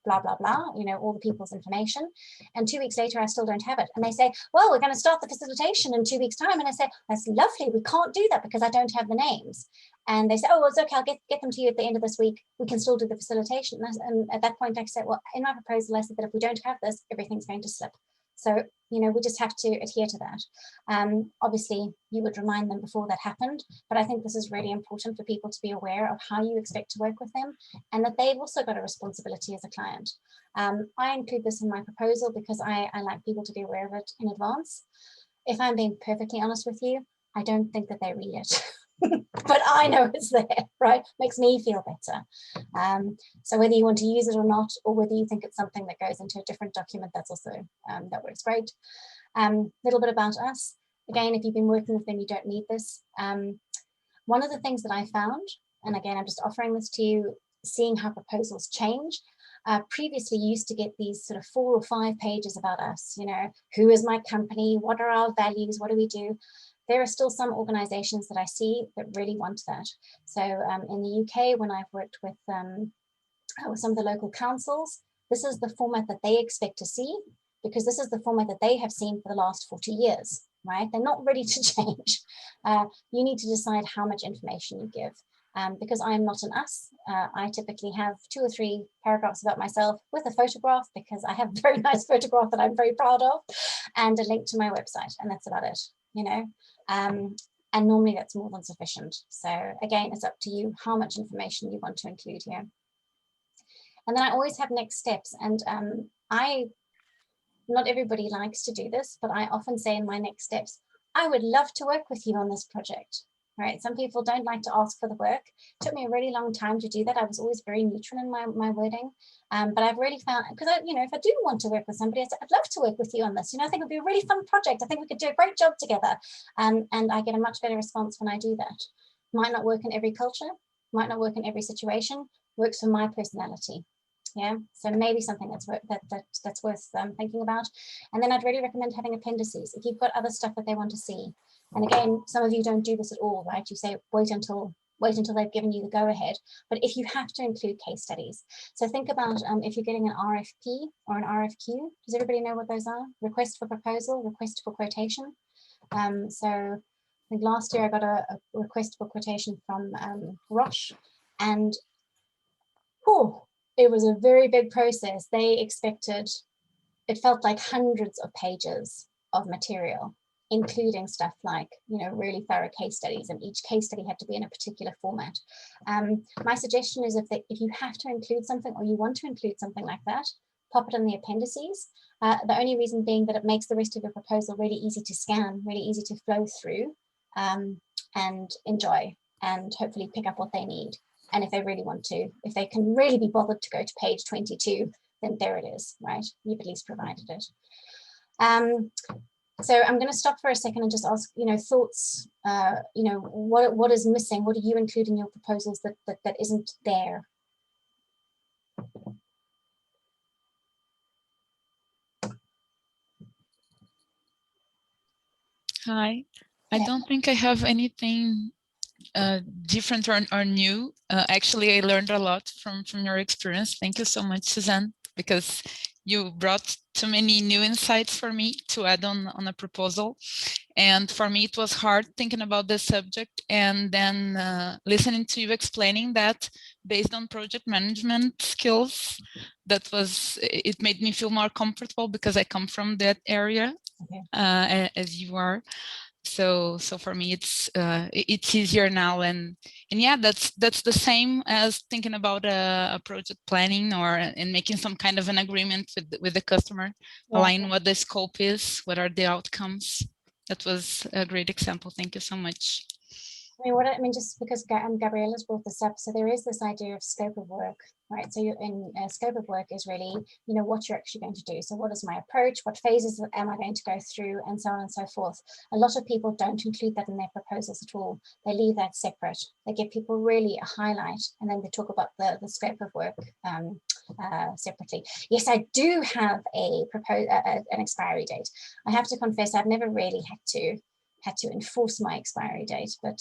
blah, blah, blah, you know, all the people's information. And 2 weeks later, I still don't have it. And they say, well, we're going to start the facilitation in 2 weeks' time. And I say, that's lovely. We can't do that because I don't have the names. And they say, oh, well, it's okay. I'll get them to you at the end of this week. We can still do the facilitation. And at that point, I said, well, in my proposal, I said that if we don't have this, everything's going to slip. So, you know, we just have to adhere to that. Obviously, you would remind them before that happened, but I think this is really important for people to be aware of how you expect to work with them and that they've also got a responsibility as a client. I include this in my proposal because I like people to be aware of it in advance. If I'm being perfectly honest with you, I don't think that they read it. But I know it's there, right? Makes me feel better. So whether you want to use it or not, or whether you think it's something that goes into a different document, that's also, that works great. Little bit about us. Again, if you've been working with them, you don't need this. One of the things that I found, and again, I'm just offering this to you, seeing how proposals change. Previously, you used to get these sort of 4 or 5 pages about us, you know, who is my company? What are our values? What do we do? There are still some organizations that I see that really want that. So in the UK, when I've worked with some of the local councils, this is the format that they expect to see, because this is the format that they have seen for the last 40 years, right? They're not ready to change. You need to decide how much information you give. Because I'm not an us, I typically have 2 or 3 paragraphs about myself with a photograph, because I have a very nice photograph that I'm very proud of, and a link to my website, and that's about it, you know. And normally that's more than sufficient. So again, it's up to you how much information you want to include here. And then I always have next steps, and not everybody likes to do this, but I often say in my next steps, I would love to work with you on this project. Right, some people don't like to ask for the work. It took me a really long time to do that. I was always very neutral in my wording, but I've really found, because you know, if I do want to work with somebody, I'd love to work with you on this. You know, I think it'd be a really fun project. I think we could do a great job together, and I get a much better response when I do that. Might not work in every culture, might not work in every situation. Works for my personality. Yeah, so maybe something that's worth thinking about. And then I'd really recommend having appendices if you've got other stuff that they want to see. And again, some of you don't do this at all, right? You say wait until they've given you the go ahead. But if you have to include case studies, so think about if you're getting an RFP or an RFQ. Does everybody know what those are? Request for proposal, request for quotation. So I think last year I got a request for quotation from Roche, and it was a very big process. They expected, it felt like hundreds of pages of material, including stuff like, you know, really thorough case studies, and each case study had to be in a particular format. My suggestion is if you have to include something, or you want to include something like that, pop it in the appendices. The only reason being that it makes the rest of your proposal really easy to scan, really easy to flow through, and enjoy, and hopefully pick up what they need. And if they really want to, if they can really be bothered to go to page 22, then there it is, right? You've at least provided it. So I'm going to stop for a second and just ask, you know, thoughts, you know, what is missing? What do you include in your proposals that isn't there? Hi, I don't think I have anything different or new. Actually, I learned a lot from your experience. Thank you so much, Suzanne, because you brought too many new insights for me to add on a proposal. And for me, it was hard thinking about this subject, and then listening to you explaining that based on project management skills, it made me feel more comfortable, because I come from that area, okay. As you are. So for me, it's easier now, and yeah, that's the same as thinking about a project planning, and making some kind of an agreement with the customer, yeah. Align what the scope is, what are the outcomes. That was a great example. Thank you so much. I mean, just because Gabriella's brought this up, so there is this idea of scope of work, right? So scope of work is really, you know, what you're actually going to do. So what is my approach? What phases am I going to go through, and so on and so forth. A lot of people don't include that in their proposals at all. They leave that separate. They give people really a highlight, and then they talk about the scope of work separately. Yes, I do have an expiry date. I have to confess, I've never really had to enforce my expiry date, but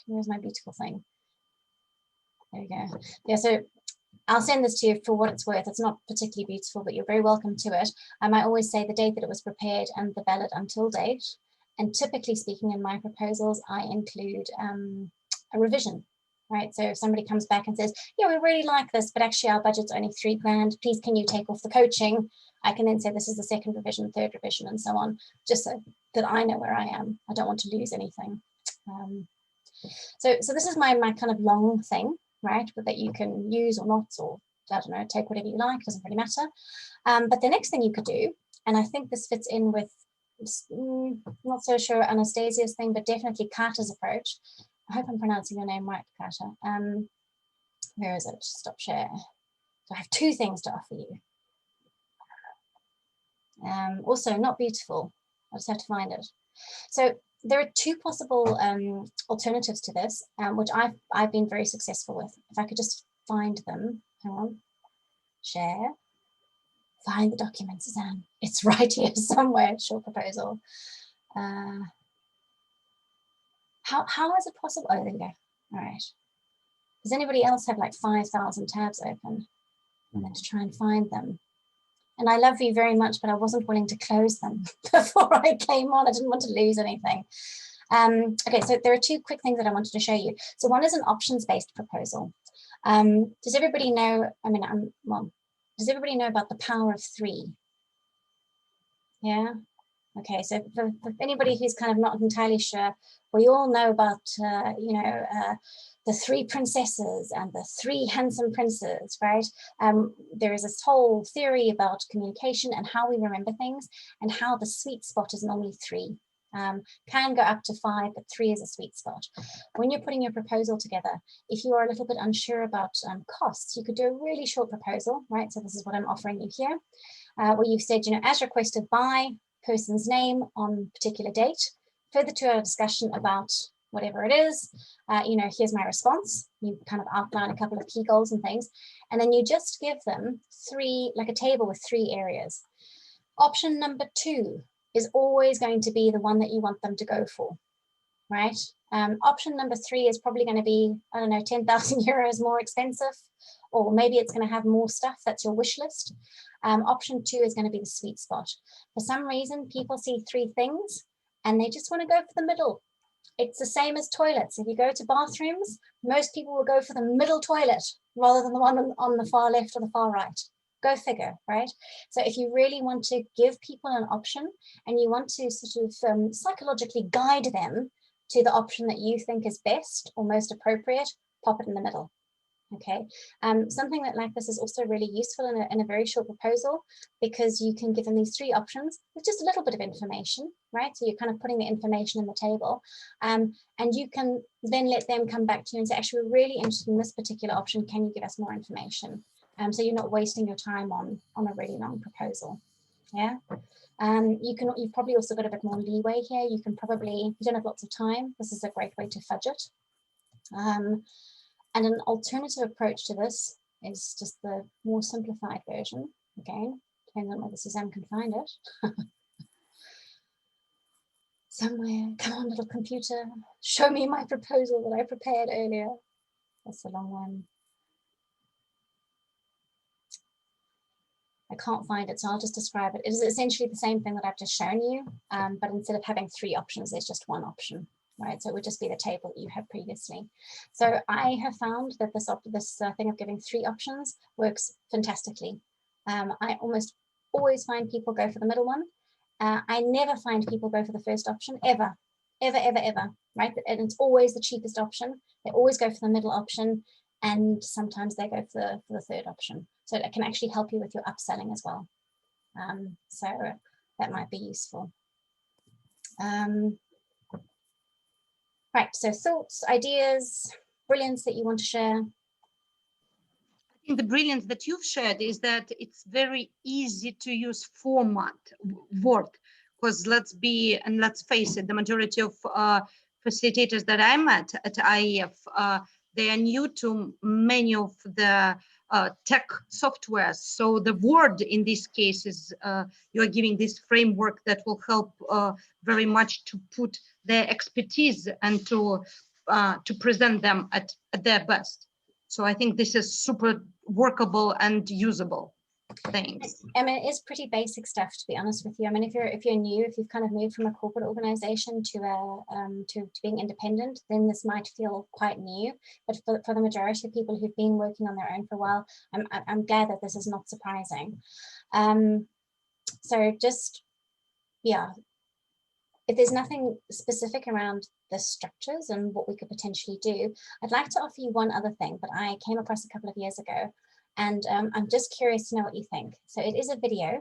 where's my beautiful thing? There we go. Yeah, so I'll send this to you for what it's worth. It's not particularly beautiful, but you're very welcome to it. I might always say the date that it was prepared and the valid until date. And typically speaking, in my proposals, I include a revision, right? So if somebody comes back and says, yeah, we really like this, but actually our budget's only £3,000, please can you take off the coaching? I can then say this is the second revision, third revision, and so on, just so that I know where I am. I don't want to lose anything. So this is my kind of long thing, right? But that you can use or not, or I don't know, take whatever you like, doesn't really matter. But the next thing you could do, and I think this fits in with, not so sure Anastasia's thing, but definitely Carter's approach. I hope I'm pronouncing your name right, Carter. Where is it? Stop share. So I have two things to offer you. Also not beautiful. I just have to find it. So there are two possible alternatives to this, which I've been very successful with. If I could just find them, hang on, share, find the document, Suzanne. It's right here somewhere, short proposal. How is it possible? Oh, there we go. All right. Does anybody else have like 5,000 tabs open? And then to try and find them. And I love you very much, but I wasn't willing to close them before I came on. I didn't want to lose anything. Okay, so there are two quick things that I wanted to show you. So one is an options-based proposal. Does everybody know, does everybody know about the power of 3? Yeah? Okay, so for anybody who's kind of not entirely sure, we all know about, the 3 princesses and the 3 handsome princes, right? There is this whole theory about communication and how we remember things, and how the sweet spot is normally 3. Can go up to 5, but 3 is a sweet spot. When you're putting your proposal together, if you are a little bit unsure about costs, you could do a really short proposal, right? So this is what I'm offering you here, where you've said, as requested by person's name on particular date, further to our discussion about whatever it is, here's my response. You kind of outline a couple of key goals and things, and then you just give them 3, like a table with 3 areas. Option number 2 is always going to be the one that you want them to go for, right? Option number 3 is probably going to be, I don't know, 10,000 euros more expensive, or maybe it's going to have more stuff. That's your wish list. Option 2 is going to be the sweet spot. For some reason, people see 3 things and they just want to go for the middle. It's the same as toilets. If you go to bathrooms, most people will go for the middle toilet rather than the one on the far left or the far right. Go figure, right? So if you really want to give people an option and you want to sort of psychologically guide them to the option that you think is best or most appropriate, pop it in the middle. Okay, something like this is also really useful in a very short proposal, because you can give them these 3 options with just a little bit of information, right? So you're kind of putting the information in the table, and you can then let them come back to you and say, actually, we're really interested in this particular option. Can you give us more information? So you're not wasting your time on a really long proposal. Yeah. You've probably also got a bit more leeway here. You can probably, if you don't have lots of time, this is a great way to fudge it. And an alternative approach to this is just the more simplified version. Again, depends on whether Suzanne can find it. Somewhere, come on, little computer, show me my proposal that I prepared earlier. That's a long one. I can't find it, so I'll just describe it. It is essentially the same thing that I've just shown you, but instead of having 3 options, there's just 1 option. Right, so it would just be the table that you had previously. So I have found that this thing of giving 3 options works fantastically. I almost always find people go for the middle one. I never find people go for the first option, ever, right? And it's always the cheapest option. They always go for the middle option, and sometimes they go for the third option. So it can actually help you with your upselling as well. So that might be useful. Right, so thoughts, ideas, brilliance that you want to share? I think the brilliance that you've shared is that it's very easy to use format, Word, because let's face it, the majority of facilitators that I met at IAF, they are new to many of the tech softwares. So the Word in this case is you are giving this framework that will help very much to put their expertise and to present them at their best. So I think this is super workable and usable things. I mean, it is pretty basic stuff, to be honest with you. I mean, if you're new, if you've kind of moved from a corporate organization to being independent, then this might feel quite new. But for the majority of people who've been working on their own for a while, I'm glad that this is not surprising. So just, yeah, if there's nothing specific around the structures and what we could potentially do, I'd like to offer you one other thing that I came across a couple of years ago. And I'm just curious to know what you think. So it is a video.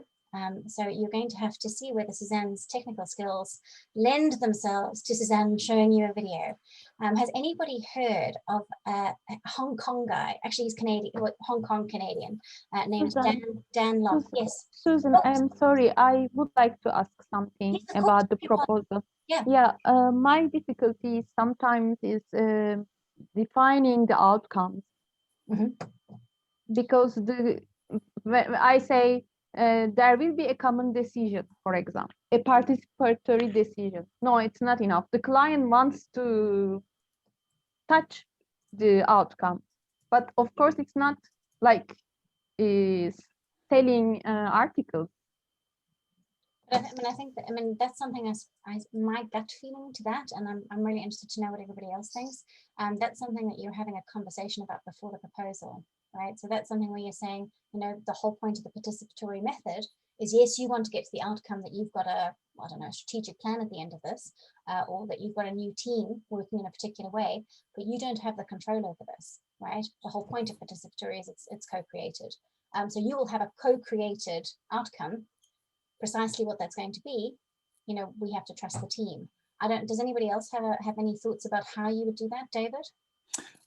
So you're going to have to see whether Suzanne's technical skills lend themselves to Suzanne showing you a video. Has anybody heard of a Hong Kong guy? Actually, he's Canadian, Hong Kong Canadian, named Dan Locke. Yes. Susan, I'm sorry. I would like to ask something about the proposal. Yeah. My difficulty sometimes is defining the outcomes. Because I say there will be a common decision, for example, a participatory decision. No, it's not enough. The client wants to touch the outcome, but of course it's not like selling articles. But I mean, that's something my gut feeling to that, and I'm really interested to know what everybody else thinks. That's something that you're having a conversation about before the proposal. Right, so that's something where you're saying, you know, the whole point of the participatory method is, yes, you want to get to the outcome that you've got a, I don't know, strategic plan at the end of this, or that you've got a new team working in a particular way, but you don't have the control over this, right? The whole point of participatory is it's co-created. So you will have a co-created outcome. Precisely what that's going to be, you know, we have to trust the team. Does anybody else have any thoughts about how you would do that, David?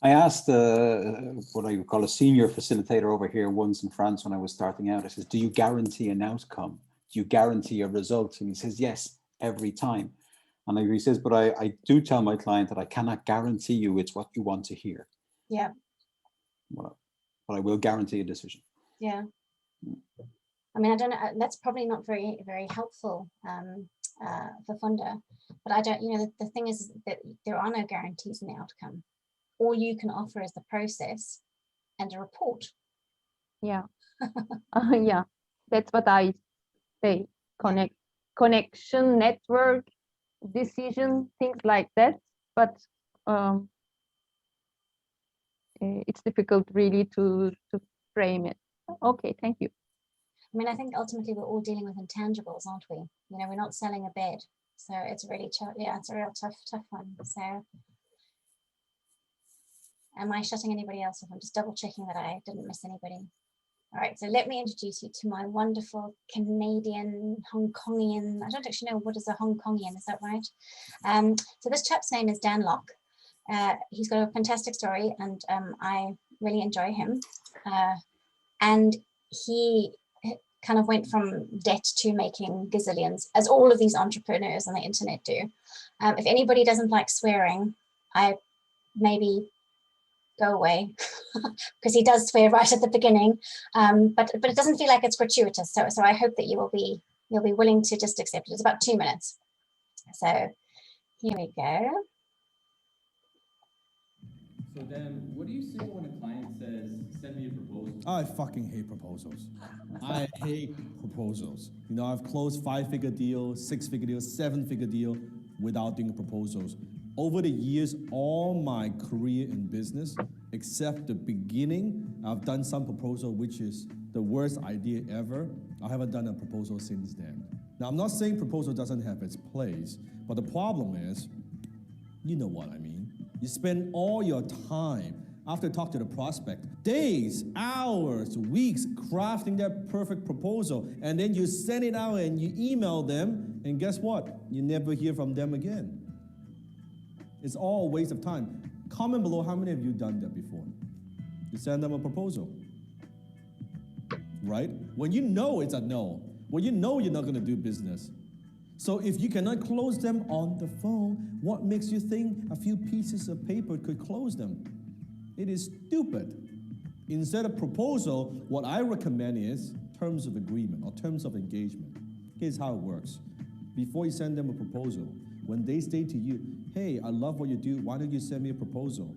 I asked what I would call a senior facilitator over here once in France when I was starting out. I said, do you guarantee an outcome? Do you guarantee a result? And he says, yes, every time. And he says, but I do tell my client that I cannot guarantee you it's what you want to hear. Yeah. But I will guarantee a decision. Yeah. I mean, I don't know, that's probably not very, very helpful for funder, but I don't, you know, the thing is that there are no guarantees in the outcome. All you can offer is the process and a report. Yeah. Yeah, that's what I say. Connection, network, decision, things like that. But it's difficult really to frame it. Okay, thank you. I mean, I think ultimately we're all dealing with intangibles, aren't we? You know, we're not selling a bed. So it's really, it's a real tough one. So am I shutting anybody else off? I'm just double checking that I didn't miss anybody. All right, so let me introduce you to my wonderful Canadian, Hong Kongian. I don't actually know what is a Hong Kongian, is that right? So this chap's name is Dan Locke. He's got a fantastic story and I really enjoy him. And he kind of went from debt to making gazillions, as all of these entrepreneurs on the internet do. If anybody doesn't like swearing, I maybe go away because he does swear right at the beginning, but it doesn't feel like it's gratuitous. So I hope that you'll be willing to just accept it. It's about 2 minutes. So here we go. So then, what do you say when a client says, "Send me a proposal"? I fucking hate proposals. I hate proposals. You know, I've closed 5-figure deal, 6-figure deal, 7-figure deal without doing proposals. Over the years, all my career in business, except the beginning, I've done some proposal, which is the worst idea ever. I haven't done a proposal since then. Now, I'm not saying proposal doesn't have its place, but the problem is, you know what I mean. You spend all your time after talk to the prospect, days, hours, weeks, crafting that perfect proposal, and then you send it out and you email them, and guess what? You never hear from them again. It's all a waste of time. Comment below how many of you done that before. You send them a proposal, right? When you know it's a no, when you know you're not gonna do business. So if you cannot close them on the phone, what makes you think a few pieces of paper could close them? It is stupid. Instead of proposal, what I recommend is terms of agreement or terms of engagement. Here's how it works. Before you send them a proposal, when they say to you, hey, I love what you do, why don't you send me a proposal?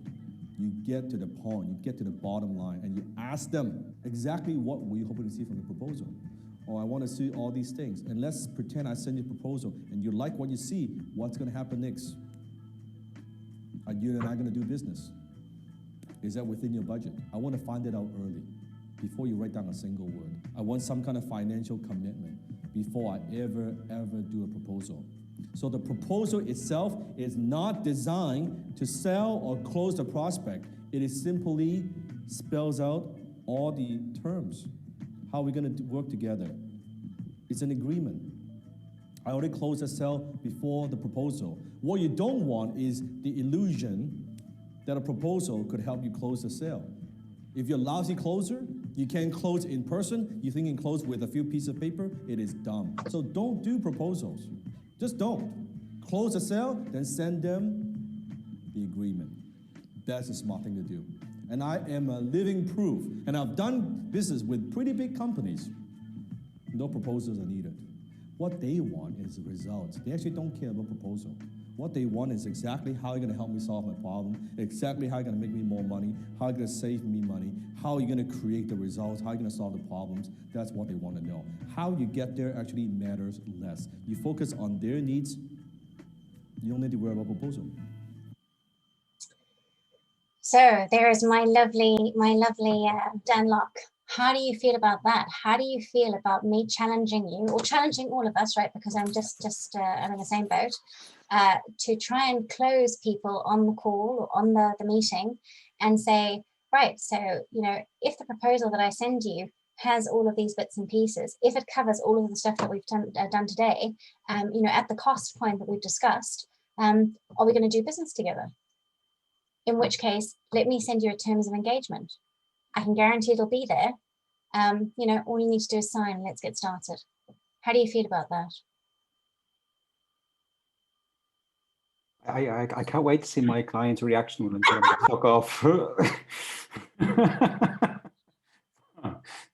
You get to the point, you get to the bottom line, and you ask them exactly what were you hoping to see from the proposal. Or I want to see all these things. And let's pretend I send you a proposal and you like what you see. What's going to happen next? Are you and I going to do business? Is that within your budget? I want to find it out early before you write down a single word. I want some kind of financial commitment before I ever do a proposal. So the proposal itself is not designed to sell or close the prospect. It is simply spells out all the terms. How are we going to work together? It's an agreement. I already closed the sale before the proposal. What you don't want is the illusion that a proposal could help you close the sale. If you're a lousy closer, you can't close in person, you think you can close with a few pieces of paper, it is dumb. So don't do proposals. Just don't. Close the sale, then send them the agreement. That's a smart thing to do. And I am a living proof. And I've done business with pretty big companies. No proposals are needed. What they want is the results. They actually don't care about proposal. What they want is exactly how you're going to help me solve my problem, exactly how you're going to make me more money, how you're going to save me money, how you're going to create the results, how you're going to solve the problems. That's what they want to know. How you get there actually matters less. You focus on their needs, you don't need to worry about proposal. So there is my lovely Dan Locke. How do you feel about that? How do you feel about me challenging you, or challenging all of us, right? Because I'm just I'm in the same boat, to try and close people on the call or on the meeting and say, right, so, you know, if the proposal that I send you has all of these bits and pieces, if it covers all of the stuff that we've done today, you know, at the cost point that we've discussed, are we going to do business together? In which case, let me send you a terms of engagement. I can guarantee it'll be there. You know, all you need to do is sign. Let's get started. How do you feel about that? I can't wait to see my client's reaction when I'm telling them to fuck off.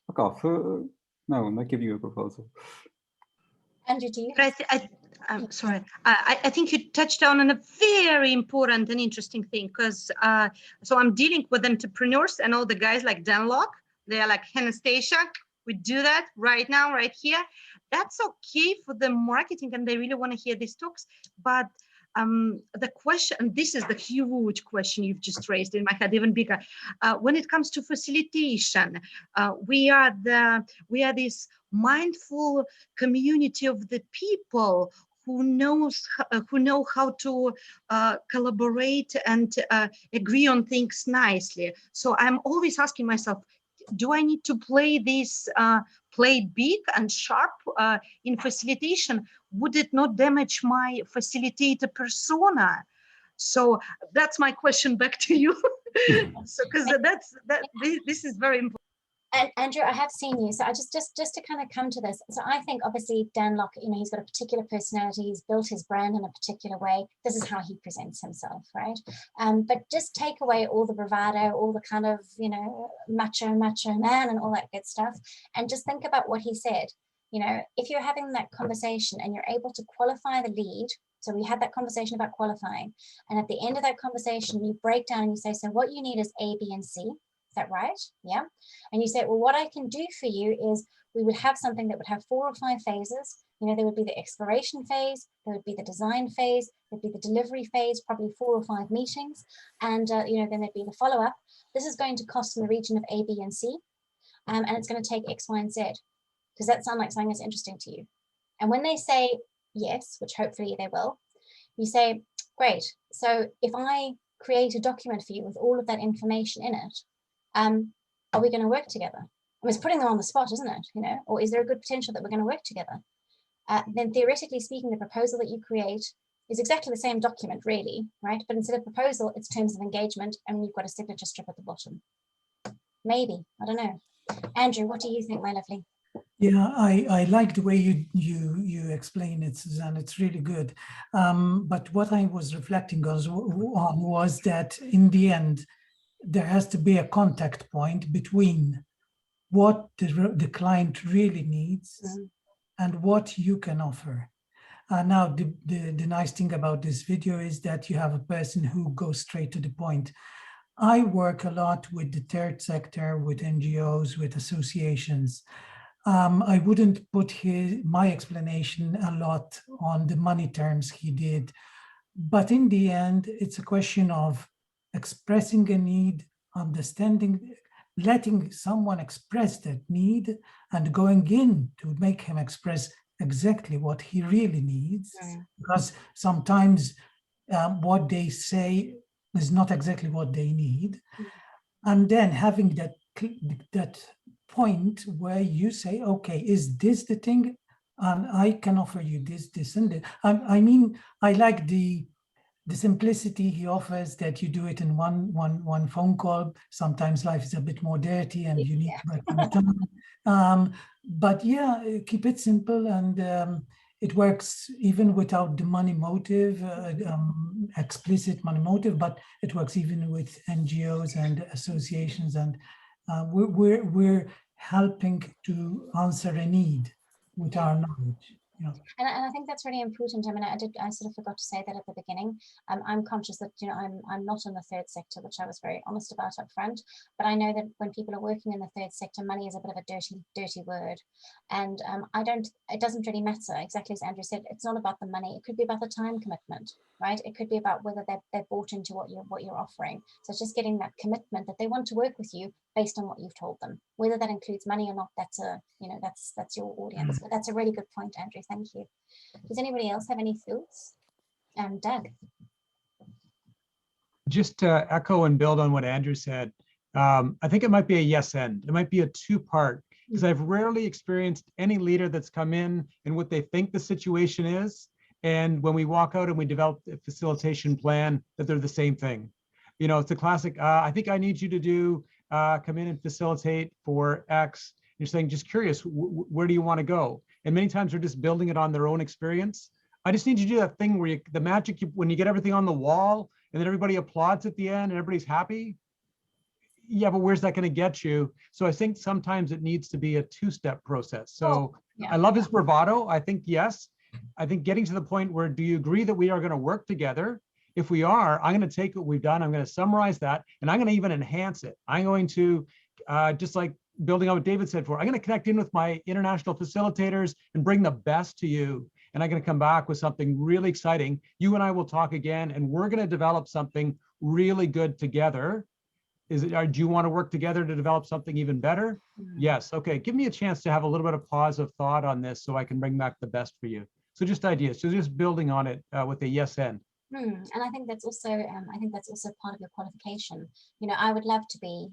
Fuck off. No, I'm not giving you a proposal. Andrew, do you? I'm sorry. I think you touched on a very important and interesting thing, because so I'm dealing with entrepreneurs and all the guys like Dan Locke. They're like, Anastasia, we do that right now, right here. That's okay for the marketing, and they really want to hear these talks. But the question, and this is the huge question you've just raised in my head, even bigger. When it comes to facilitation, we are this mindful community of the people who know how to collaborate and agree on things nicely. So I'm always asking myself, do I need to play this play big and sharp in facilitation? Would it not damage my facilitator persona? So that's my question back to you. So because this is very important. And Andrew, I have seen you. So I just to kind of come to this. So I think obviously Dan Locke, you know, he's got a particular personality. He's built his brand in a particular way. This is how he presents himself, right? But just take away all the bravado, all the kind of, you know, macho man and all that good stuff, and just think about what he said. You know, if you're having that conversation and you're able to qualify the lead. So we had that conversation about qualifying, and at the end of that conversation, you break down and you say, so what you need is A, B, and C. Is that right? Yeah. And you say, well, what I can do for you is we would have something that would have 4 or 5 phases. You know, there would be the exploration phase, there would be the design phase, there'd be the delivery phase, probably 4 or 5 meetings. And, you know, then there'd be the follow-up. This is going to cost in the region of A, B, and C. And it's going to take X, Y, and Z. Does that sound like something that's interesting to you? And when they say yes, which hopefully they will, you say, great. So if I create a document for you with all of that information in it, are we going to work together? I mean, it's putting them on the spot, isn't it? You know, or is there a good potential that we're going to work together? Then theoretically speaking, the proposal that you create is exactly the same document, really, right? But instead of proposal, it's terms of engagement, and you've got a signature strip at the bottom. Maybe, I don't know. Andrew, what do you think, my lovely? Yeah, I like the way you explain it, Suzanne. It's really good. But what I was reflecting on was that in the end, there has to be a contact point between what the client really needs and what you can offer. Now, the nice thing about this video is that you have a person who goes straight to the point. I work a lot with the third sector, with NGOs, with associations. I wouldn't put my explanation a lot on the money terms he did, but in the end, it's a question of expressing a need, understanding, letting someone express that need, and going in to make him express exactly what he really needs. Because sometimes what they say is not exactly what they need. And then having that point where you say, okay, is this the thing? And I can offer you this, and that. I mean, I like the simplicity he offers, that you do it in one phone call. Sometimes life is a bit more dirty and you need to break the time. But yeah, keep it simple, and it works even without the money motive, explicit money motive, but it works even with NGOs and associations, and we're helping to answer a need with our knowledge. Yeah. And I think that's really important. I mean, I sort of forgot to say that at the beginning. I'm conscious that, you know, I'm not in the third sector, which I was very honest about up front. But I know that when people are working in the third sector, money is a bit of a dirty word. And it doesn't really matter, exactly as Andrew said, it's not about the money. It could be about the time commitment, right? It could be about whether they're bought into what you're offering. So it's just getting that commitment that they want to work with you based on what you've told them. Whether that includes money or not, that's your audience. But that's a really good point, Andrew. Thank you. Does anybody else have any thoughts? Doug? Just to echo and build on what Andrew said, I think it might be a yes and. It might be a two-part, because I've rarely experienced any leader that's come in and what they think the situation is, and when we walk out and we develop a facilitation plan, that they're the same thing. You know, it's a classic, I think I need you to do, come in and facilitate for X. You're saying, just curious, where do you want to go? And many times they're just building it on their own experience. I just need you to do that thing where the magic, when you get everything on the wall and then everybody applauds at the end and everybody's happy. Yeah, but where's that going to get you? So I think sometimes it needs to be a two-step process. So I love his bravado. I think, yes, I think getting to the point where, do you agree that we are going to work together? If we are, I'm going to take what we've done, I'm going to summarize that, and I'm going to even enhance it. I'm going to, just like building on what David said before, I'm going to connect in with my international facilitators and bring the best to you. And I'm going to come back with something really exciting. You and I will talk again, and we're going to develop something really good together. Do you want to work together to develop something even better? Yes. Okay. Give me a chance to have a little bit of pause of thought on this so I can bring back the best for you. So just ideas. So just building on it with a yes and. And I think that's also part of your qualification. You know, I would love to be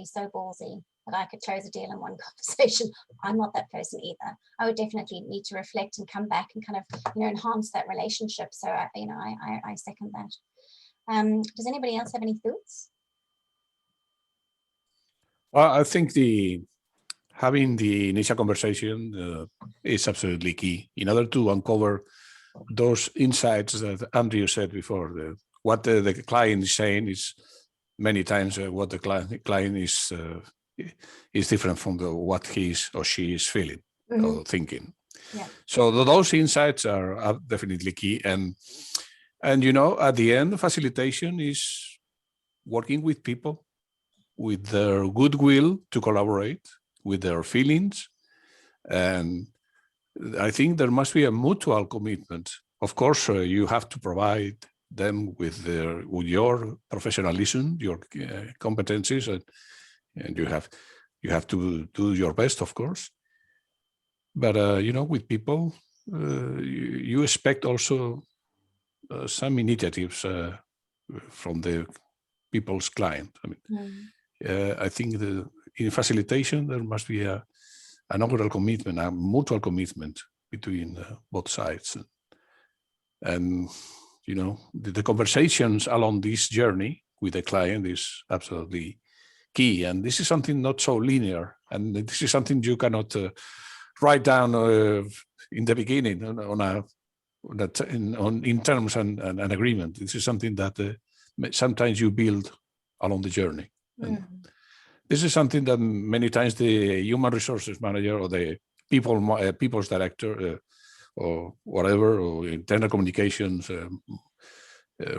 so ballsy that I could close a deal in one conversation. I'm not that person either. I would definitely need to reflect and come back and kind of, you know, enhance that relationship. So I second that. Does anybody else have any thoughts? Well, I think having the initial conversation is absolutely key in order to uncover those insights that Andrew said before. What the client is saying is many times what the client is different from what he or she is feeling or thinking. Yeah. So those insights are definitely key. And you know, at the end, facilitation is working with people, with their goodwill to collaborate, with their feelings. And I think there must be a mutual commitment. Of course, you have to provide them with your professionalism, your competencies, and you have to do your best, of course. But you know, with people, you expect also some initiatives from the people's client. I mean, I think in facilitation there must be an overall commitment, a mutual commitment between both sides. And you know, the conversations along this journey with the client is absolutely key. And this is something not so linear. And this is something you cannot write down in the beginning in terms and agreement. This is something that sometimes you build along the journey. And this is something that many times the human resources manager or the people's director or whatever, or internal communications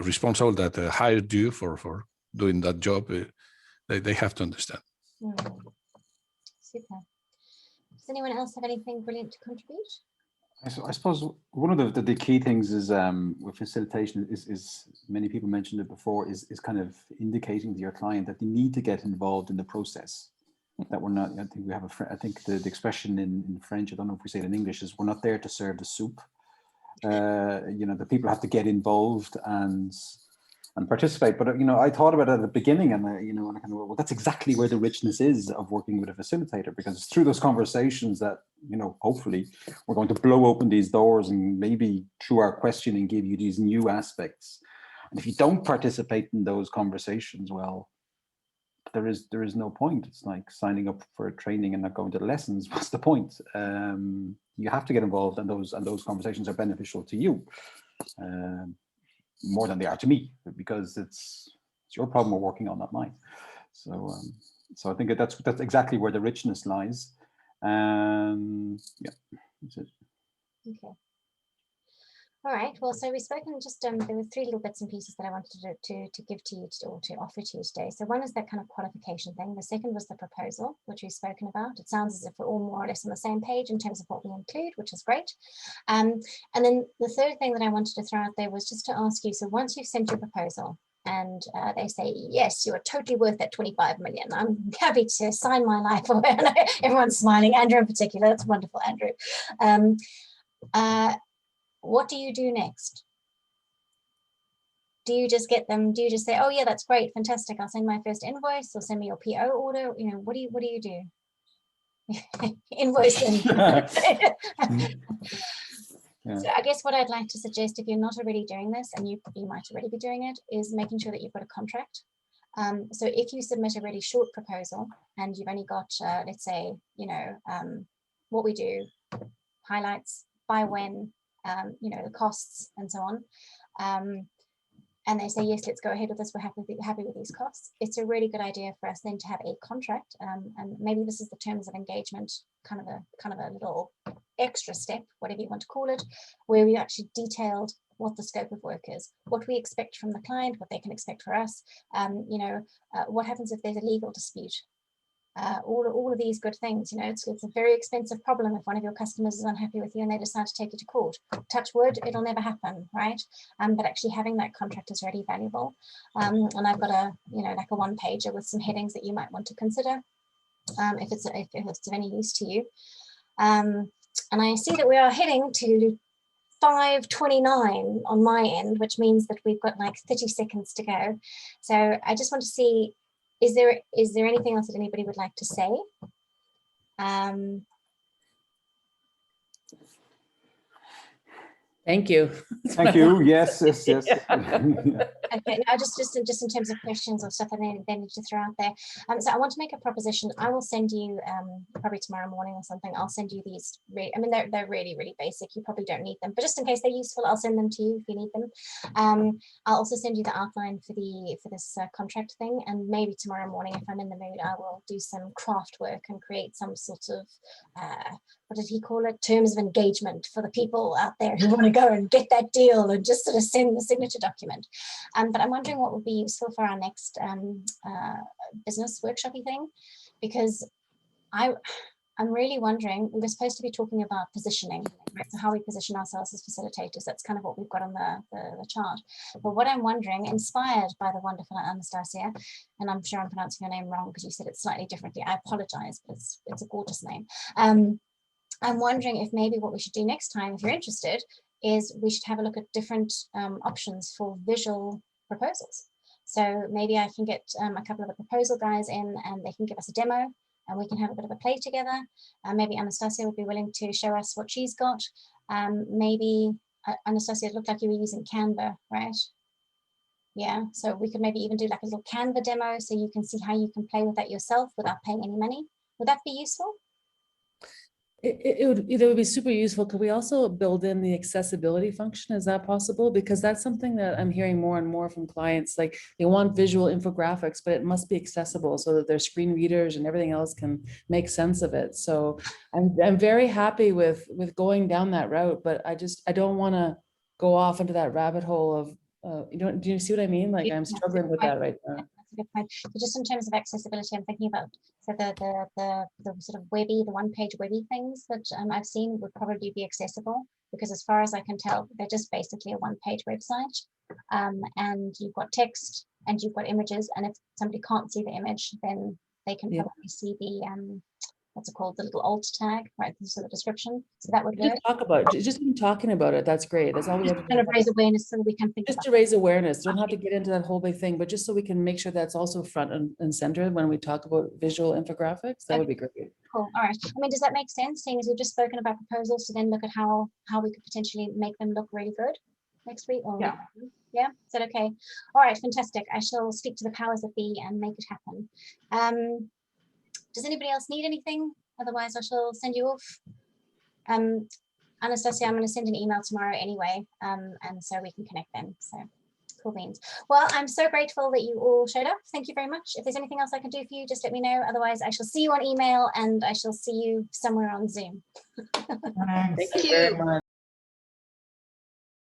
responsible that hired you for doing that job, they have to understand. Super. Does anyone else have anything brilliant to contribute? I suppose one of the key things is with facilitation is many people mentioned it before, is kind of indicating to your client that they need to get involved in the process. That we're not, I think we have I think the expression in French, I don't know if we say it in English, is we're not there to serve the soup. You know, the people have to get involved and participate. But, you know, I thought about it at the beginning and, you know, and I kind of, well, that's exactly where the richness is of working with a facilitator, because it's through those conversations that, you know, hopefully we're going to blow open these doors and maybe through our questioning give you these new aspects. And if you don't participate in those conversations, well, there is no point. It's like signing up for a training and not going to the lessons. What's the point? You have to get involved, and those conversations are beneficial to you more than they are to me, because it's your problem we're working on, not mine. So so I think that's exactly where the richness lies. Yeah, that's it. Okay. All right, well, so we've spoken just, there were 3 little bits and pieces that I wanted to give to you or to offer to you today. So one is that kind of qualification thing. The second was the proposal, which we've spoken about. It sounds as if we're all more or less on the same page in terms of what we include, which is great. And then the third thing that I wanted to throw out there was just to ask you, so once you've sent your proposal and they say, yes, you're totally worth that 25 million, I'm happy to sign my life away. Everyone's smiling, Andrew in particular, that's wonderful, Andrew. What do you do next? Do you just get them? Do you just say, "Oh yeah, that's great, fantastic. I'll send my first invoice, or send me your PO order"? You know, what do you do? Invoice them. Yeah. So I guess what I'd like to suggest, if you're not already doing this, and you might already be doing it, is making sure that you've got a contract. So if you submit a really short proposal and you've only got, let's say, you know, what we do, highlights, by when, you know, the costs and so on, and they say, yes, let's go ahead with this, we're happy with these costs, it's a really good idea for us then to have a contract, and maybe this is the terms of engagement, kind of a little extra step, whatever you want to call it, where we actually detailed what the scope of work is, what we expect from the client, what they can expect for us, you know, what happens if there's a legal dispute. All of these good things, you know, it's a very expensive problem if one of your customers is unhappy with you and they decide to take you to court. Touch wood, it'll never happen, right? But actually having that contract is really valuable. And I've got a, you know, like a one-pager with some headings that you might want to consider if it's of any use to you. And I see that we are heading to 5:29 on my end, which means that we've got like 30 seconds to go. So I just want to see, is there anything else that anybody would like to say? Thank you. Thank you. Yes. Okay, no, just in terms of questions or stuff, and then need to throw out there. So I want to make a proposition. I will send you probably tomorrow morning or something. I'll send you these. I mean, they're really basic. You probably don't need them, but just in case they're useful, I'll send them to you if you need them. I'll also send you the outline for this contract thing, and maybe tomorrow morning, if I'm in the mood, I will do some craft work and create some sort of what did he call it? Terms of engagement for the people out there who want to go and get that deal and just sort of send the signature document. But I'm wondering what would be useful for our next business workshop-y thing, because I'm really wondering, we were supposed to be talking about positioning, right? So how we position ourselves as facilitators, that's kind of what we've got on the chart. But what I'm wondering, inspired by the wonderful Anastasia, and I'm sure I'm pronouncing your name wrong because you said it slightly differently, I apologize, but it's a gorgeous name. I'm wondering if maybe what we should do next time, if you're interested, is we should have a look at different options for visual proposals. So maybe I can get a couple of the proposal guys in and they can give us a demo and we can have a bit of a play together. Maybe Anastasia would be willing to show us what she's got. Maybe, Anastasia, it looked like you were using Canva, right? Yeah, so we could maybe even do like a little Canva demo so you can see how you can play with that yourself without paying any money. Would that be useful? It would be super useful. Could we also build in the accessibility function? Is that possible? Because that's something that I'm hearing more and more from clients. Like they want visual infographics, but it must be accessible so that their screen readers and everything else can make sense of it. So I'm very happy with going down that route, but I don't want to go off into that rabbit hole of do you see what I mean? Like I'm struggling with that right now. a good point. So just in terms of accessibility, I'm thinking about the sort of webby, the one-page webby things that I've seen would probably be accessible, because as far as I can tell, they're just basically a one-page website, and you've got text and you've got images, and if somebody can't see the image, then they can probably see the what's it called, the little alt tag, right? This is the description. So that would work. Just talk about, just even talking about it, that's great. That's all we have to kind of raise awareness so we can think just about to raise awareness. Don't have to get into that whole big thing, but just so we can make sure that's also front and center when we talk about visual infographics, that would be great. Cool. All right. I mean, does that make sense, seeing as we've just spoken about proposals to then look at how we could potentially make them look really good next week? Or Yeah. Yeah. Is that okay? All right. Fantastic. I shall speak to the powers that be and make it happen. Does anybody else need anything? Otherwise, I shall send you off. Anastasia, I'm going to send an email tomorrow anyway, and so we can connect then. So cool beans. Well, I'm so grateful that you all showed up. Thank you very much. If there's anything else I can do for you, just let me know. Otherwise, I shall see you on email, and I shall see you somewhere on Zoom. Thanks. Thank you very much.